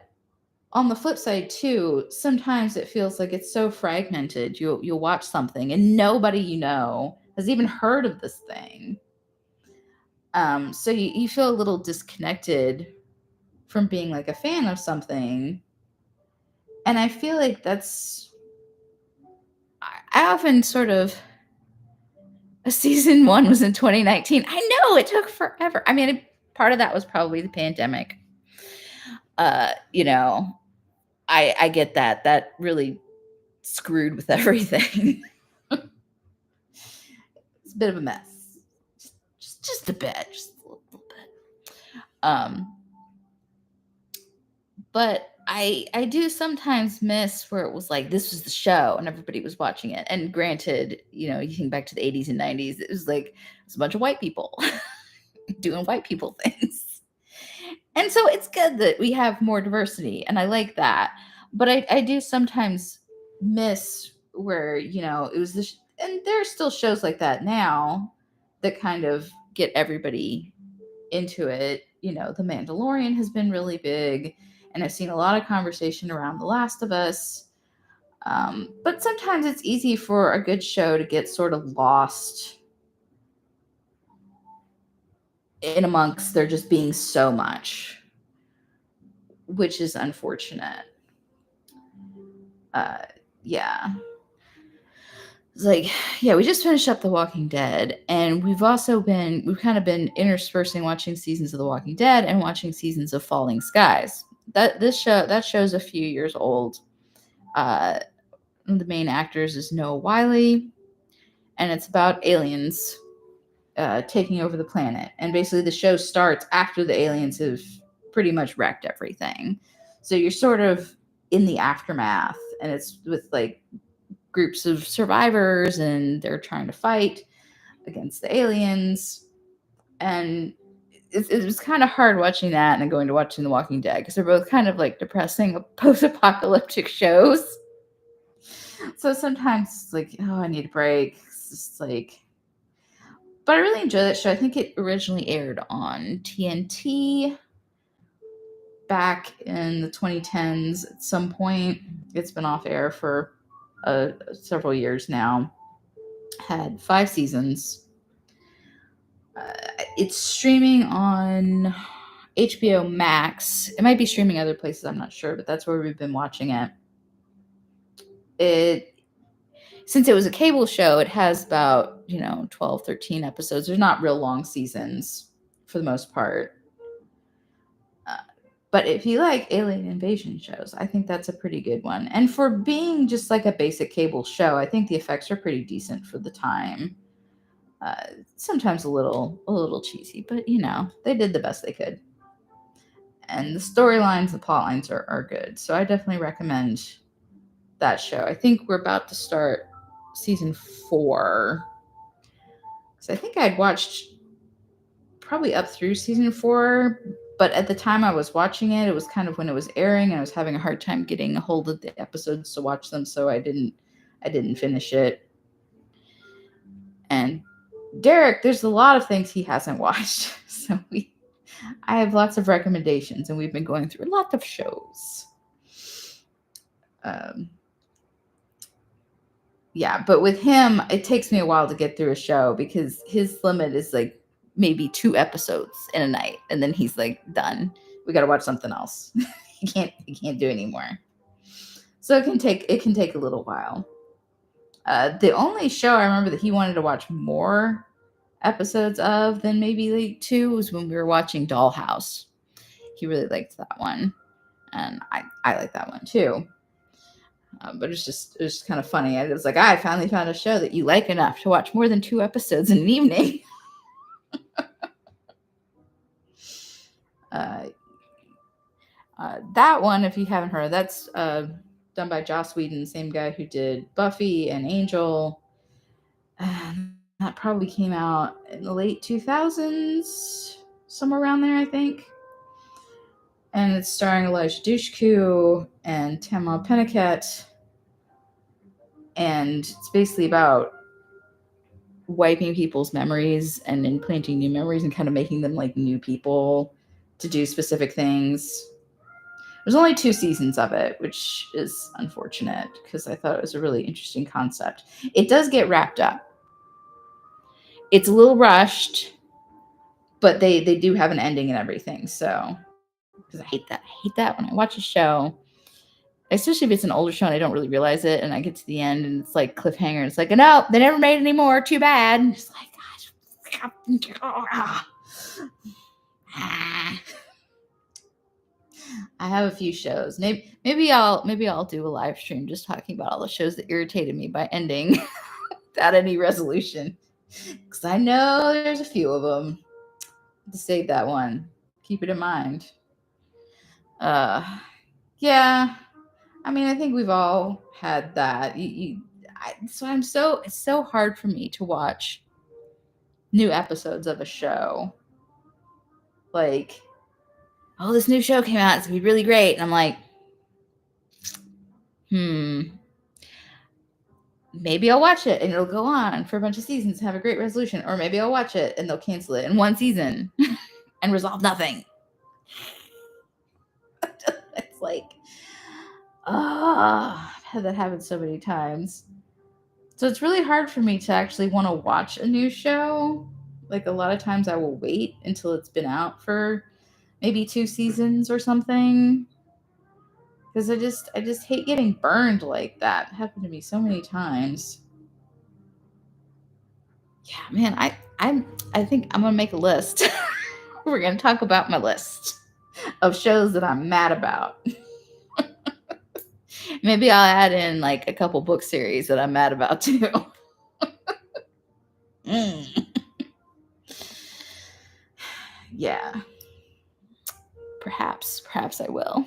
on the flip side too, sometimes it feels like it's so fragmented. You'll watch something and nobody has even heard of this thing. So you feel a little disconnected from being like a fan of something. And I feel like I often sort of season 1 was in 2019. I know it took forever. I mean, part of that was probably the pandemic. I get that. That really screwed with everything. It's a bit of a mess. Just a bit. Just a little bit. But I do sometimes miss where it was like this was the show and everybody was watching it. And granted, you think back to the 80s and 90s, it was like it's a bunch of white people doing white people things. And so it's good that we have more diversity, and I like that. But I do sometimes miss where, it was this, and there are still shows like that now that kind of get everybody into it. The Mandalorian has been really big, and I've seen a lot of conversation around The Last of Us. But sometimes it's easy for a good show to get sort of lost in amongst there just being so much, which is unfortunate. Yeah. It's like, yeah, we just finished up The Walking Dead, and we've kind of been interspersing watching seasons of The Walking Dead and watching seasons of Falling Skies. That show's a few years old. One of the main actors is Noah Wiley, and it's about aliens taking over the planet. And basically, the show starts after the aliens have pretty much wrecked everything. So you're sort of in the aftermath, and it's with like groups of survivors, and they're trying to fight against the aliens. And it was kind of hard watching that and then going to watching The Walking Dead because they're both kind of like depressing post-apocalyptic shows. So sometimes it's like, oh, I need a break. It's just like, but I really enjoy that show. I think it originally aired on TNT back in the 2010s at some point. It's been off air for several years now. Had 5 seasons. It's streaming on HBO Max. It might be streaming other places, I'm not sure, but that's where we've been watching it. Since it was a cable show, it has about 12, 13 episodes. There's not real long seasons for the most part. But if you like alien invasion shows, I think that's a pretty good one. And for being just like a basic cable show, I think the effects are pretty decent for the time. Sometimes a little cheesy, but they did the best they could. And the storylines, the plot lines are good. So I definitely recommend that show. I think we're about to start season 4. So I think I'd watched probably up through season 4, but at the time I was watching it, it was kind of when it was airing, and I was having a hard time getting a hold of the episodes to watch them, so I didn't finish it. And Derek, there's a lot of things he hasn't watched, so I have lots of recommendations, and we've been going through a lot of shows. Yeah, but with him, it takes me a while to get through a show because his limit is like maybe 2 episodes in a night, and then he's like, done. We got to watch something else. He can't do anymore. So it can take a little while. The only show I remember that he wanted to watch more episodes of than maybe like 2 was when we were watching Dollhouse. He really liked that one, and I like that one too. But it was just kind of funny. I was like, I finally found a show that you like enough to watch more than 2 episodes in an evening. uh, that one, if you haven't heard, that's done by Joss Whedon, same guy who did Buffy and Angel. That probably came out in the late 2000s, somewhere around there, I think. And it's starring Elijah Dushku and Tamal Penniket. And it's basically about wiping people's memories and implanting new memories and kind of making them like new people to do specific things. There's only 2 seasons of it, which is unfortunate because I thought it was a really interesting concept. It does get wrapped up. It's a little rushed, but they do have an ending and everything. So, because I hate that when I watch a show, especially if it's an older show and I don't really realize it, and I get to the end and it's like cliffhanger. And it's like, no, they never made any more. Too bad. And it's like, gosh. I have a few shows. Maybe I'll do a live stream just talking about all the shows that irritated me by ending without any resolution. Because I know there's a few of them. To save that one. Keep it in mind. Yeah. I mean, I think we've all had that. It's so hard for me to watch new episodes of a show. Like, oh, this new show came out. It's gonna be really great. And I'm like, maybe I'll watch it and it'll go on for a bunch of seasons and have a great resolution. Or maybe I'll watch it and they'll cancel it in one season and resolve nothing. It's like, I've had that happen so many times. So it's really hard for me to actually want to watch a new show. Like, a lot of times I will wait until it's been out for maybe 2 seasons or something. Because I just hate getting burned like that. It happened to me so many times. Yeah, man, I think I'm gonna make a list. We're gonna talk about my list of shows that I'm mad about. Maybe I'll add in like a couple book series that I'm mad about too. Yeah. Perhaps I will.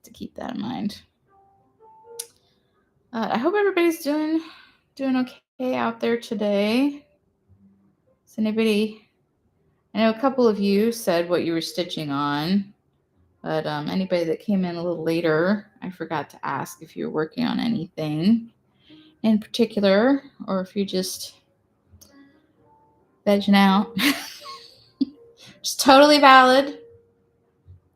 To keep that in mind. I hope everybody's doing okay out there today. Is anybody? I know a couple of you said what you were stitching on, but anybody that came in a little later, I forgot to ask if you're working on anything in particular, or if you're just vegging out. Just totally valid.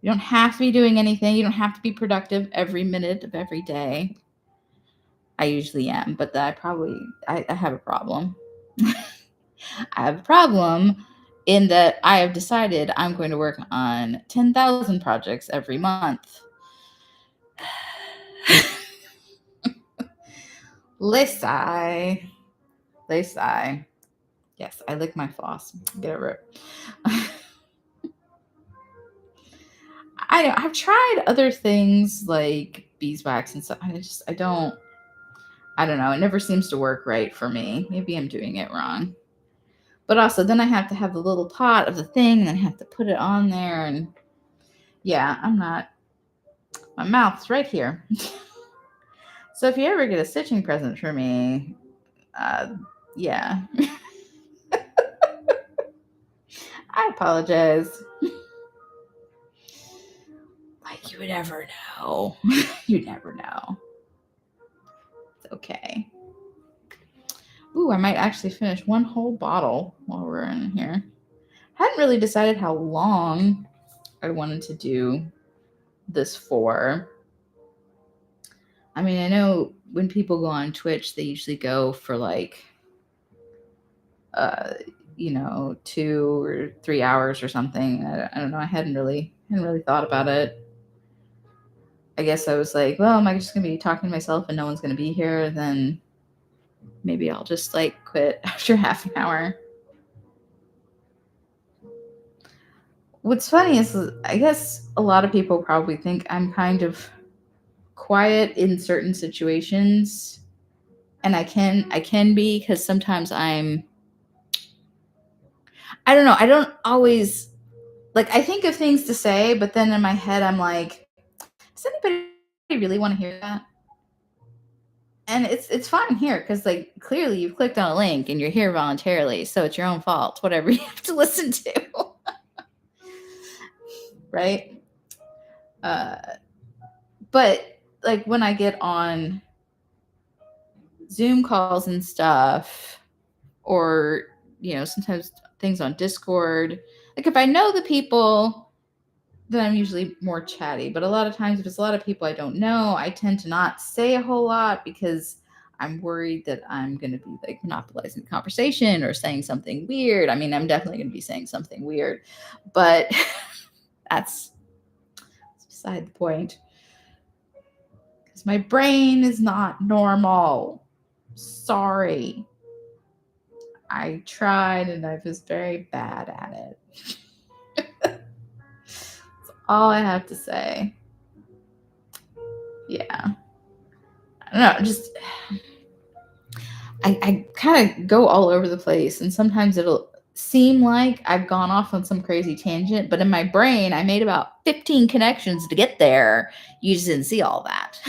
You don't have to be doing anything. You don't have to be productive every minute of every day. I usually am, but I have a problem. I have a problem in that I have decided I'm going to work on 10,000 projects every month. Lay sigh. Yes, I lick my floss. Get over it. I've tried other things like beeswax and stuff. I don't know. It never seems to work right for me. Maybe I'm doing it wrong. But also, then I have to have the little pot of the thing, and then I have to put it on there. And yeah, my mouth's right here. So if you ever get a stitching present for me, yeah. I apologize. Like, you would never know. You never know. It's okay. Ooh, I might actually finish one whole bottle while we're in here. Hadn't really decided how long I wanted to do this for. I mean, I know when people go on Twitch, they usually go for like, 2 or 3 hours or something. I don't know. I hadn't really thought about it. I guess I was like, well, am I just gonna be talking to myself and no one's gonna be here? Then maybe I'll just like quit after half an hour. What's funny is I guess a lot of people probably think I'm kind of quiet in certain situations, and I can be, because sometimes I don't know, I don't always like, I think of things to say, but then in my head I'm like, does anybody really want to hear that? And it's fine here, because like clearly you've clicked on a link and you're here voluntarily, so it's your own fault, whatever you have to listen to. Right? uh but like when I get on Zoom calls and stuff, or sometimes things on Discord, like if I know the people, then I'm usually more chatty. But a lot of times, if it's a lot of people I don't know, I tend to not say a whole lot, because I'm worried that I'm going to be like monopolizing the conversation or saying something weird. I mean, I'm definitely going to be saying something weird, but that's beside the point, because my brain is not normal. Sorry. I tried and I was very bad at it. That's all I have to say. Yeah. I don't know, just I kind of go all over the place, and sometimes it'll seem like I've gone off on some crazy tangent, but in my brain I made about 15 connections to get there. You just didn't see all that.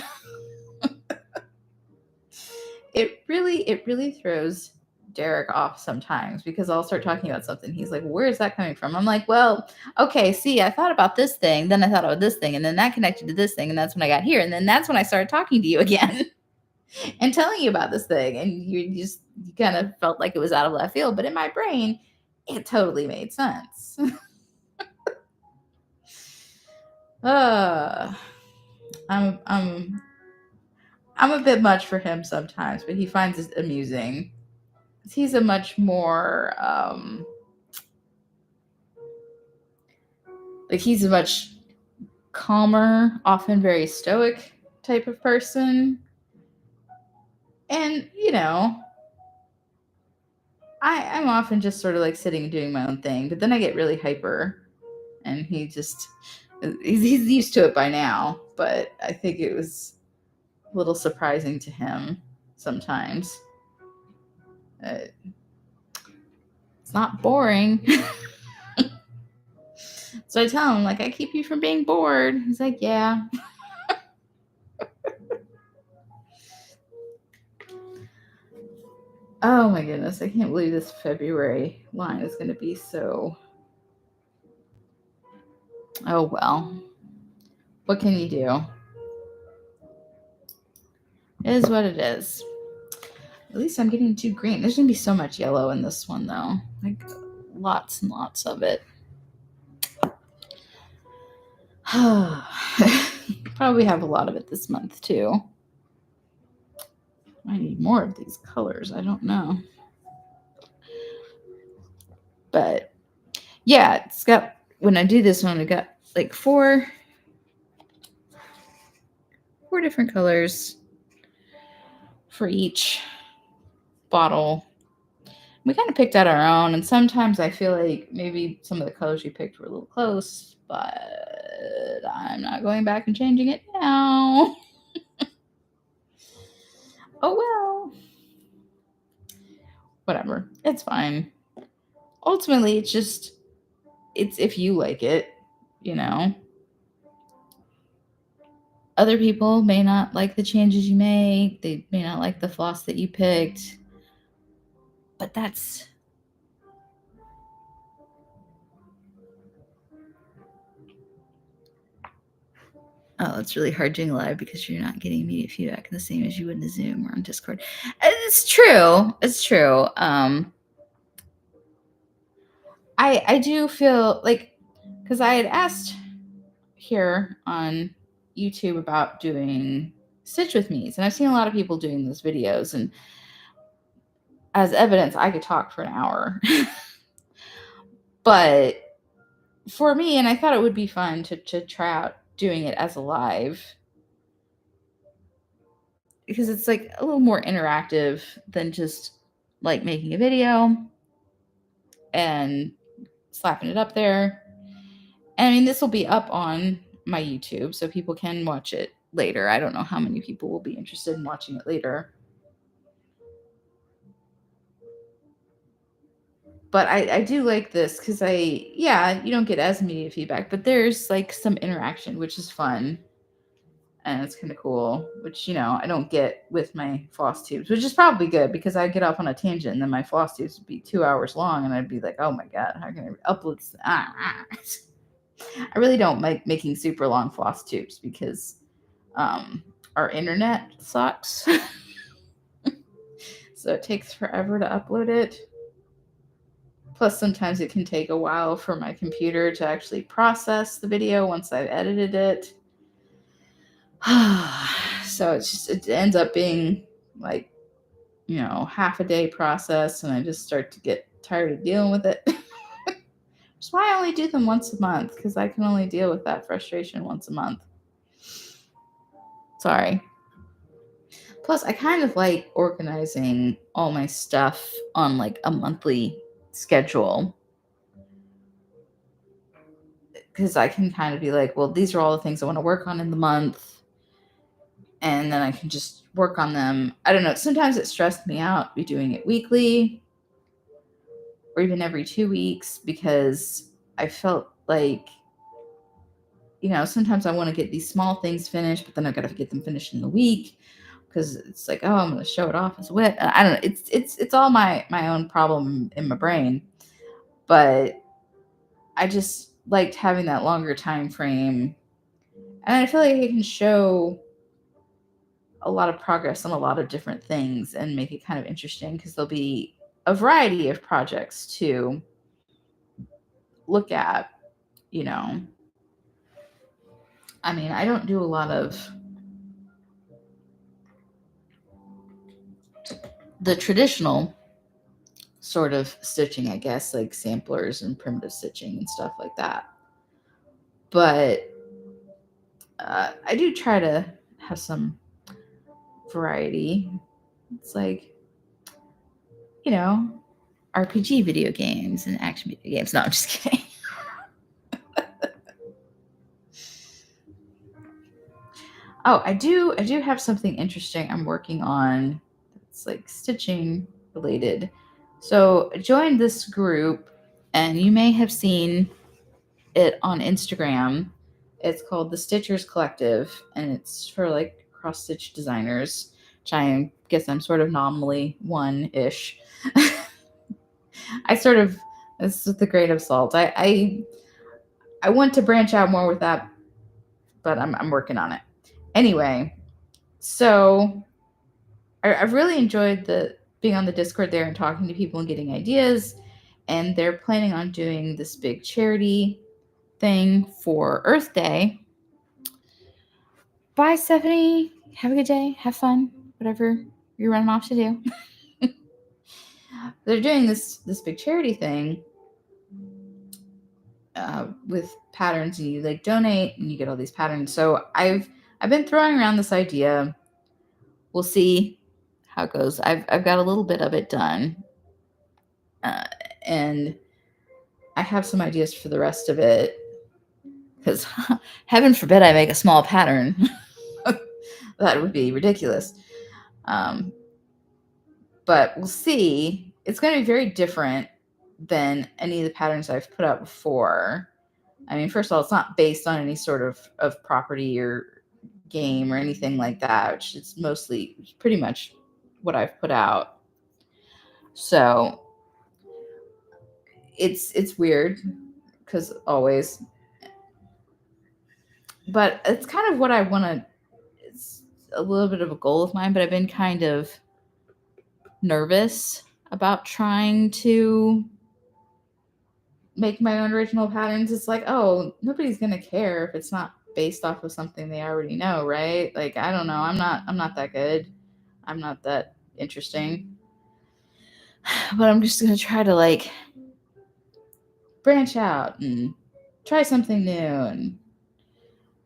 It really throws Derek off sometimes, because I'll start talking about something. He's like, "Where is that coming from?" I'm like, "Well, okay, see, I thought about this thing, then I thought about this thing, and then that connected to this thing, and that's when I got here, and then that's when I started talking to you again." And telling you about this thing, and you kind of felt like it was out of left field, but in my brain it totally made sense. uh I'm I'm I'm a bit much for him sometimes, but he finds it amusing. He's a much more he's a much calmer, often very stoic type of person. And I'm often just sort of like sitting and doing my own thing, but then I get really hyper, and he's used to it by now. But I think it was a little surprising to him sometimes. Uh, it's not boring. So I tell him, like, I keep you from being bored. He's like, yeah. Oh my goodness, I can't believe this February line is going to be so. Oh well. What can you do? It is what it is. At least I'm getting too green. There's going to be so much yellow in this one, though. Like, lots and lots of it. Probably have a lot of it this month, too. I need more of these colors. I don't know. But yeah, it's got, when I do this one, I got like four different colors for each bottle. We kind of picked out our own, and sometimes I feel like maybe some of the colors we picked were a little close, but I'm not going back and changing it now. Oh well. Whatever. It's fine. Ultimately, it's if you like it, you know. Other people may not like the changes you make. They may not like the floss that you picked. But that's oh, it's really hard doing live because you're not getting immediate feedback the same as you would in a Zoom or on Discord. It's true. It's true. I do feel like, because I had asked here on YouTube about doing Stitch with Me's, and I've seen a lot of people doing those videos, and as evidence, I could talk for an hour. But for me, and I thought it would be fun to try out doing it as a live because it's like a little more interactive than just like making a video and slapping it up there. And I mean, this will be up on my YouTube, so people can watch it later. I don't know how many people will be interested in watching it later. But I do like this because you don't get as immediate feedback, but there's like some interaction, which is fun. And it's kind of cool, which, I don't get with my floss tubes, which is probably good because I get off on a tangent and then my floss tubes would be 2 hours long and I'd be like, oh my God, how can I upload this? I really don't like making super long floss tubes because our internet sucks. So it takes forever to upload it. Plus, sometimes it can take a while for my computer to actually process the video once I've edited it. So it ends up being like, half a day process, and I just start to get tired of dealing with it. That's why I only do them once a month, because I can only deal with that frustration once a month. Sorry. Plus, I kind of like organizing all my stuff on like a monthly schedule, because I can kind of be like, well, these are all the things I want to work on in the month, and then I can just work on them. I don't know. Sometimes it stressed me out be doing it weekly or even every 2 weeks, because I felt like, sometimes I want to get these small things finished, but then I've got to get them finished in the week because it's like, oh, I'm going to show it off as wit. I don't know. It's all my own problem in my brain, but I just liked having that longer time frame, and I feel like I can show a lot of progress on a lot of different things and make it kind of interesting because there'll be a variety of projects to look at. you know I mean, I don't do a lot of the traditional sort of stitching, I guess, like samplers and primitive stitching and stuff like that. But I do try to have some variety. It's like, you know, RPG video games and action video games. No, I'm just kidding. Oh, I do have something interesting I'm working on. It's like stitching related. So I joined this group, and you may have seen it on Instagram. It's called the Stitchers Collective, and it's for like cross stitch designers, which I guess I'm sort of nominally one-ish. I sort of, this is the grain of salt. I want to branch out more with that, but I'm working on it. Anyway, so I've really enjoyed the being on the Discord there and talking to people and getting ideas. And they're planning on doing this big charity thing for Earth Day. Bye, Stephanie. Have a good day. Have fun. Whatever you're running off to do. They're doing this big charity thing with patterns, and you like donate and you get all these patterns. So I've been throwing around this idea. We'll see how it goes. I've got a little bit of it done, and I have some ideas for the rest of it. Because heaven forbid I make a small pattern. That would be ridiculous. But we'll see. It's going to be very different than any of the patterns I've put out before. I mean, first of all, it's not based on any sort of property or game or anything like that, which is pretty much what I've put out. So it's weird, because always, but it's kind of what I want to. It's a little bit of a goal of mine, but I've been kind of nervous about trying to make my own original patterns. It's like, oh, nobody's gonna care if it's not based off of something they already know, right? Like, I don't know. I'm not that good. I'm not that interesting. But I'm just gonna try to like branch out and try something new and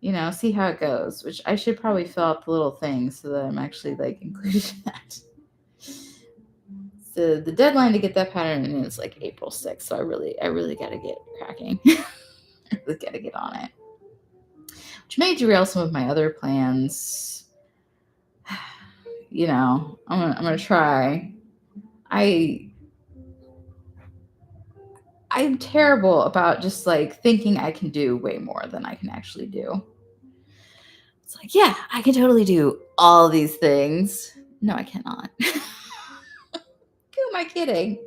see how it goes, which I should probably fill out the little things so that I'm actually like included in that. So the deadline to get that pattern in is like April 6th. So I really got to get cracking. I really got to get on it. Which may derail some of my other plans. I'm gonna try. I'm terrible about just like thinking I can do way more than I can actually do. It's like, yeah, I can totally do all these things. No, I cannot. Who am I kidding?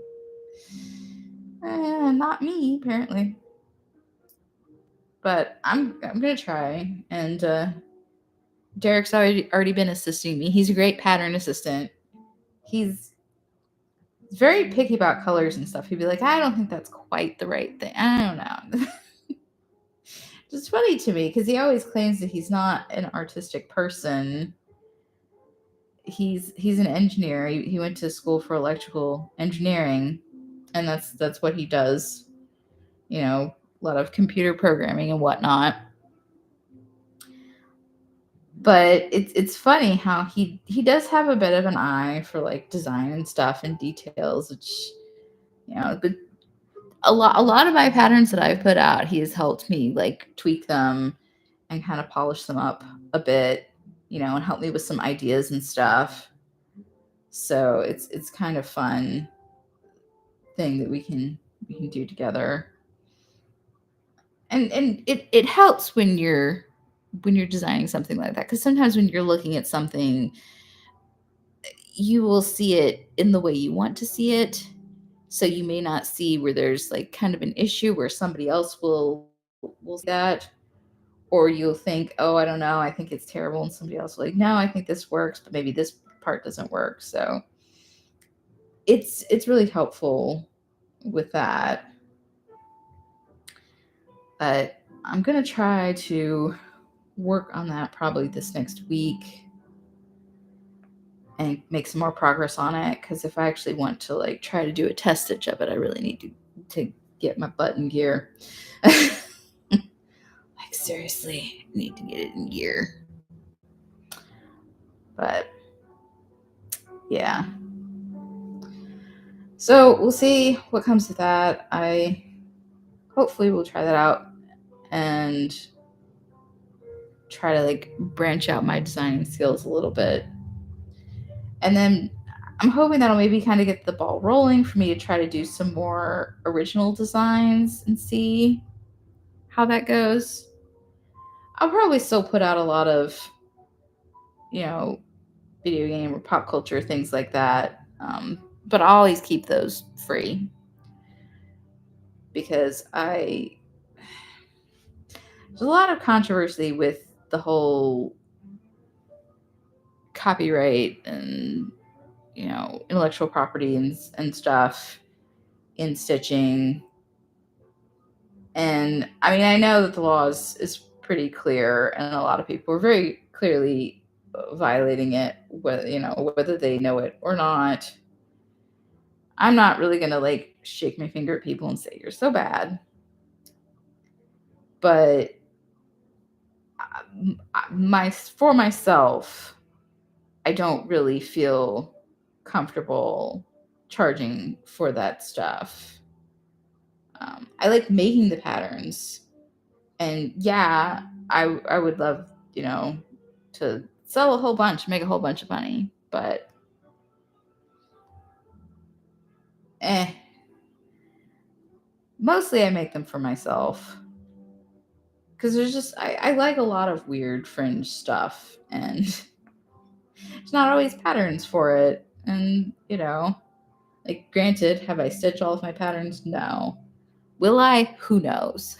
Not me, apparently. But I'm gonna try. And Derek's already been assisting me. He's a great pattern assistant. He's very picky about colors and stuff. He'd be like, I don't think that's quite the right thing. I don't know. It's funny to me because he always claims that he's not an artistic person. He's an engineer. He went to school for electrical engineering, and that's what he does. A lot of computer programming and whatnot. But it's funny how he does have a bit of an eye for like design and stuff and details, which but a lot of my patterns that I've put out, he has helped me like tweak them and kind of polish them up a bit, and help me with some ideas and stuff. So it's kind of fun thing that we can do together. And it helps when you're designing something like that, because sometimes when you're looking at something, you will see it in the way you want to see it. So you may not see where there's like kind of an issue where somebody else will see that, or you'll think, oh, I don't know, I think it's terrible, and somebody else will like, no, I think this works, but maybe this part doesn't work. So it's really helpful with that. But I'm gonna try to work on that probably this next week and make some more progress on it, because if I actually want to like try to do a test stitch of it, I really need to get my butt in gear. Like seriously, I need to get it in gear. But yeah. So we'll see what comes with that. I hopefully will try that out and try to like branch out my designing skills a little bit. And then I'm hoping that'll maybe kind of get the ball rolling for me to try to do some more original designs and see how that goes. I'll probably still put out a lot of, video game or pop culture things like that. But I'll always keep those free because there's a lot of controversy with the whole copyright and intellectual property and stuff in stitching. And I mean, I know that the law is pretty clear, and a lot of people are very clearly violating it, whether they know it or not. I'm not really gonna like shake my finger at people and say you're so bad, but for myself, I don't really feel comfortable charging for that stuff. I like making the patterns, and yeah, I would love to sell a whole bunch, make a whole bunch of money, but mostly I make them for myself, because there's just I like a lot of weird fringe stuff, and it's not always patterns for it. And like, granted, have I stitched all of my patterns? No. Will I? Who knows?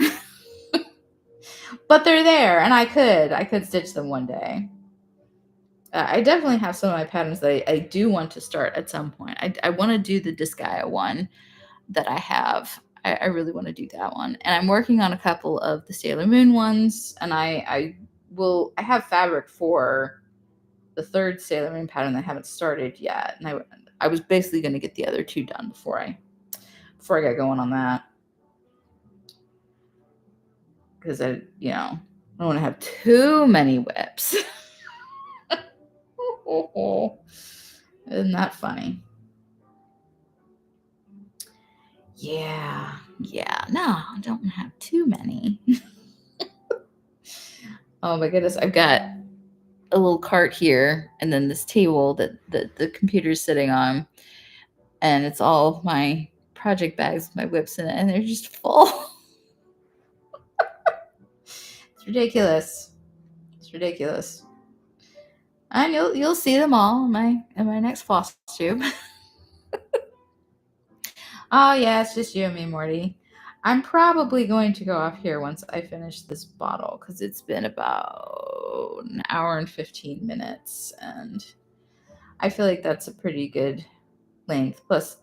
But they're there, and I could stitch them one day. I definitely have some of my patterns that I do want to start at some point. I want to do the Disgaea one that I have. I really want to do that one. And I'm working on a couple of the Sailor Moon ones, and I have fabric for the third Sailor Moon pattern that I haven't started yet. And I was basically going to get the other two done before I got going on that. Because I don't want to have too many whips. Isn't that funny? Yeah. No, I don't have too many. Oh my goodness. I've got a little cart here and then this table that the computer's sitting on. And it's all my project bags with my whips in it, and they're just full. It's ridiculous. It's ridiculous. And you'll see them all in my next floss tube. Oh yeah, it's just you and me, Morty. I'm probably going to go off here once I finish this bottle because it's been about an hour and 15 minutes, and I feel like that's a pretty good length. Plus,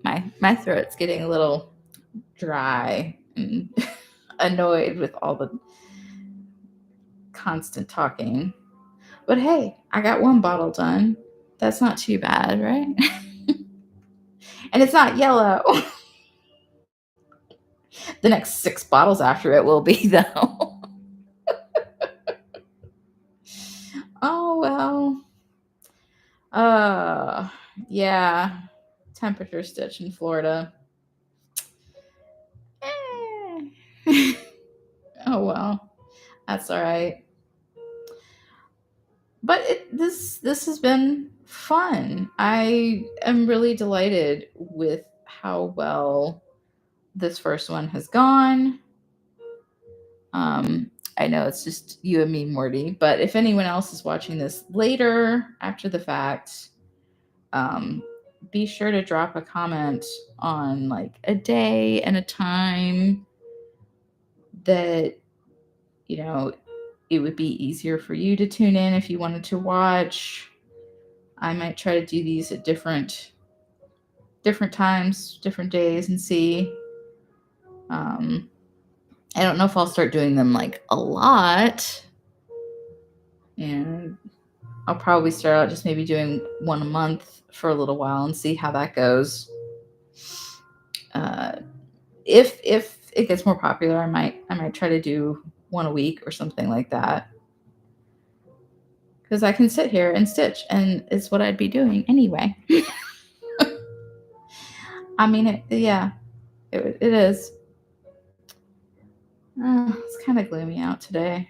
my throat's getting a little dry and annoyed with all the constant talking. But hey, I got one bottle done. That's not too bad, right? And it's not yellow. The next 6 bottles after it will be, though. Oh, well. Yeah. Temperature stitch in Florida. Oh, well. That's all right. But this has been fun. I am really delighted with how well this first one has gone. I know it's just you and me, Morty, but if anyone else is watching this later after the fact, be sure to drop a comment on like a day and a time that, you know, it would be easier for you to tune in if you wanted to watch. I might try to do these at different times, different days, and see. I don't know if I'll start doing them like a lot. And I'll probably start out just maybe doing one a month for a little while and see how that goes. If it gets more popular, I might try to do one a week or something like that. Because I can sit here and stitch, and it's what I'd be doing anyway. I mean, it is. It's kind of gloomy out today.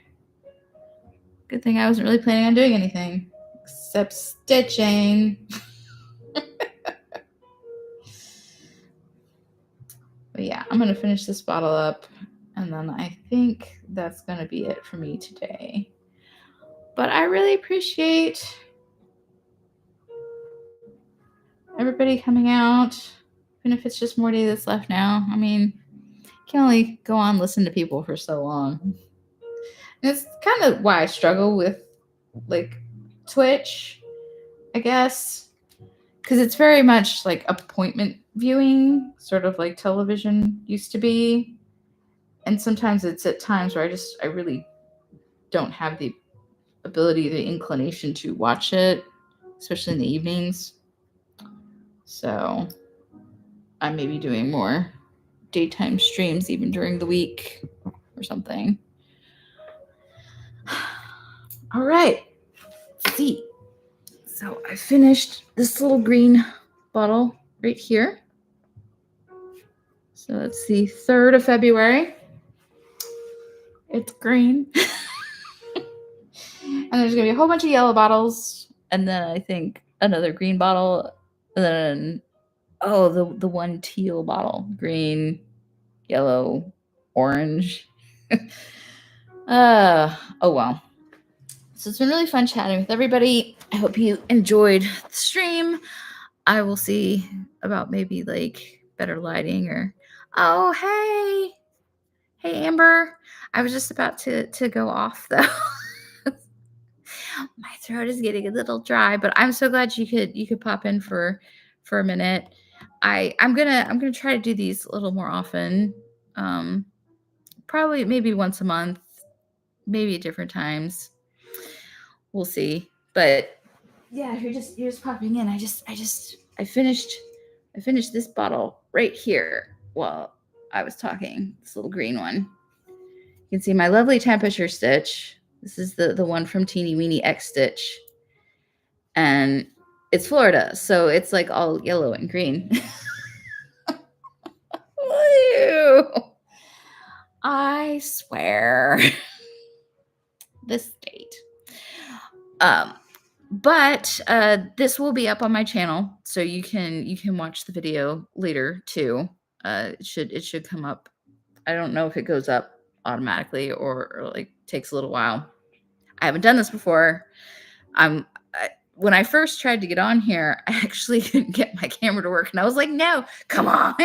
Good thing I wasn't really planning on doing anything except stitching. But yeah, I'm going to finish this bottle up, and then I think that's going to be it for me today. But I really appreciate everybody coming out, even if it's just Morty that's left now. I mean, you can only go on listen to people for so long. And it's kind of why I struggle with like Twitch, I guess, because it's very much like appointment viewing, sort of like television used to be. And sometimes it's at times where I really don't have the ability, the inclination to watch it, especially in the evenings. So I may be doing more daytime streams even during the week or something. All right. Let's see. So I finished this little green bottle right here. So it's the 3rd of February. It's green. And there's going to be a whole bunch of yellow bottles. And then I think another green bottle. And then, the one teal bottle. Green, yellow, orange. Oh, well. So it's been really fun chatting with everybody. I hope you enjoyed the stream. I will see about maybe like better lighting or... Oh, hey. Hey, Amber. I was just about to go off, though. My throat is getting a little dry, but I'm so glad you could pop in for a minute. I'm gonna try to do these a little more often. Probably maybe once a month, maybe at different times. We'll see. But yeah, if you're just popping in, I finished this bottle right here while I was talking. This little green one. You can see my lovely temperature stitch. This is the one from Teeny Weeny X Stitch. And it's Florida, so it's like all yellow and green. Ew. I swear. This state. But this will be up on my channel, so you can watch the video later too. It should come up. I don't know if it goes up automatically or like takes a little while. I haven't done this before. When I first tried to get on here, I actually couldn't get my camera to work, and I was like, "No, come on!"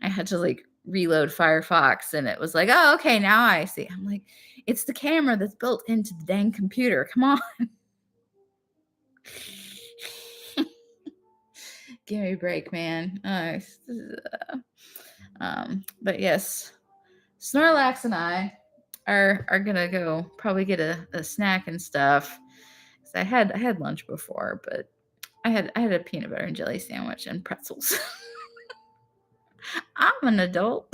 I had to like reload Firefox, and it was like, "Oh, okay, now I see." I'm like, "It's the camera that's built into the dang computer. Come on." Give me a break, man. But yes, Snorlax and I are gonna go probably get a snack and stuff. I had lunch before, but I had a peanut butter and jelly sandwich and pretzels. I'm an adult.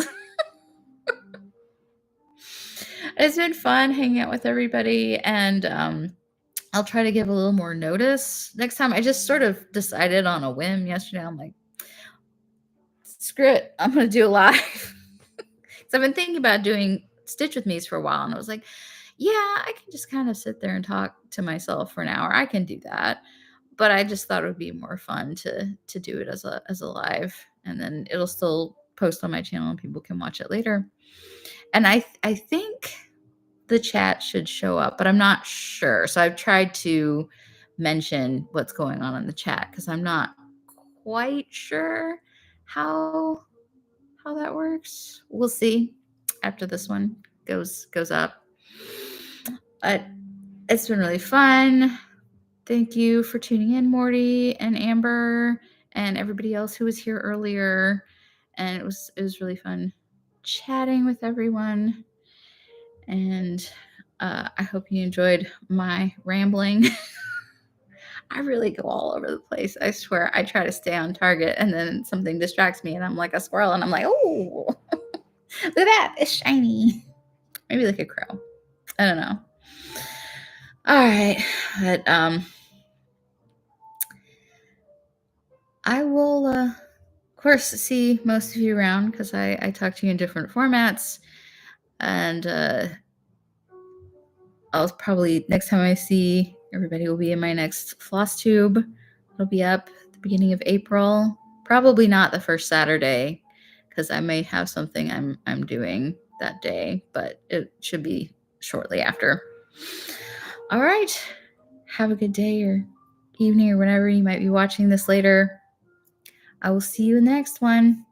It's been fun hanging out with everybody, and I'll try to give a little more notice next time. I just sort of decided on a whim yesterday. I'm like, screw it, I'm gonna do a live. So I've been thinking about doing Stitch with Me's for a while, and I was like, yeah, I can just kind of sit there and talk to myself for an hour. I can do that. But I just thought it would be more fun to do it as a live, and then it'll still post on my channel and people can watch it later. And I think the chat should show up, but I'm not sure. So I've tried to mention what's going on in the chat because I'm not quite sure how that works. We'll see after this one goes up. But it's been really fun. Thank you for tuning in, Morty and Amber and everybody else who was here earlier. And it was really fun chatting with everyone. And I hope you enjoyed my rambling. I really go all over the place. I swear, I try to stay on target, and then something distracts me, and I'm like a squirrel, and I'm like, oh, look at that, it's shiny. Maybe like a crow. I don't know. All right, but I will, of course, see most of you around because I talk to you in different formats, and I'll probably, next time I see everybody, will be in my next floss tube. It'll be up at the beginning of April. Probably not the first Saturday because I may have something I'm doing that day, but it should be shortly after. All right. Have a good day or evening or whenever you might be watching this later. I will see you in the next one.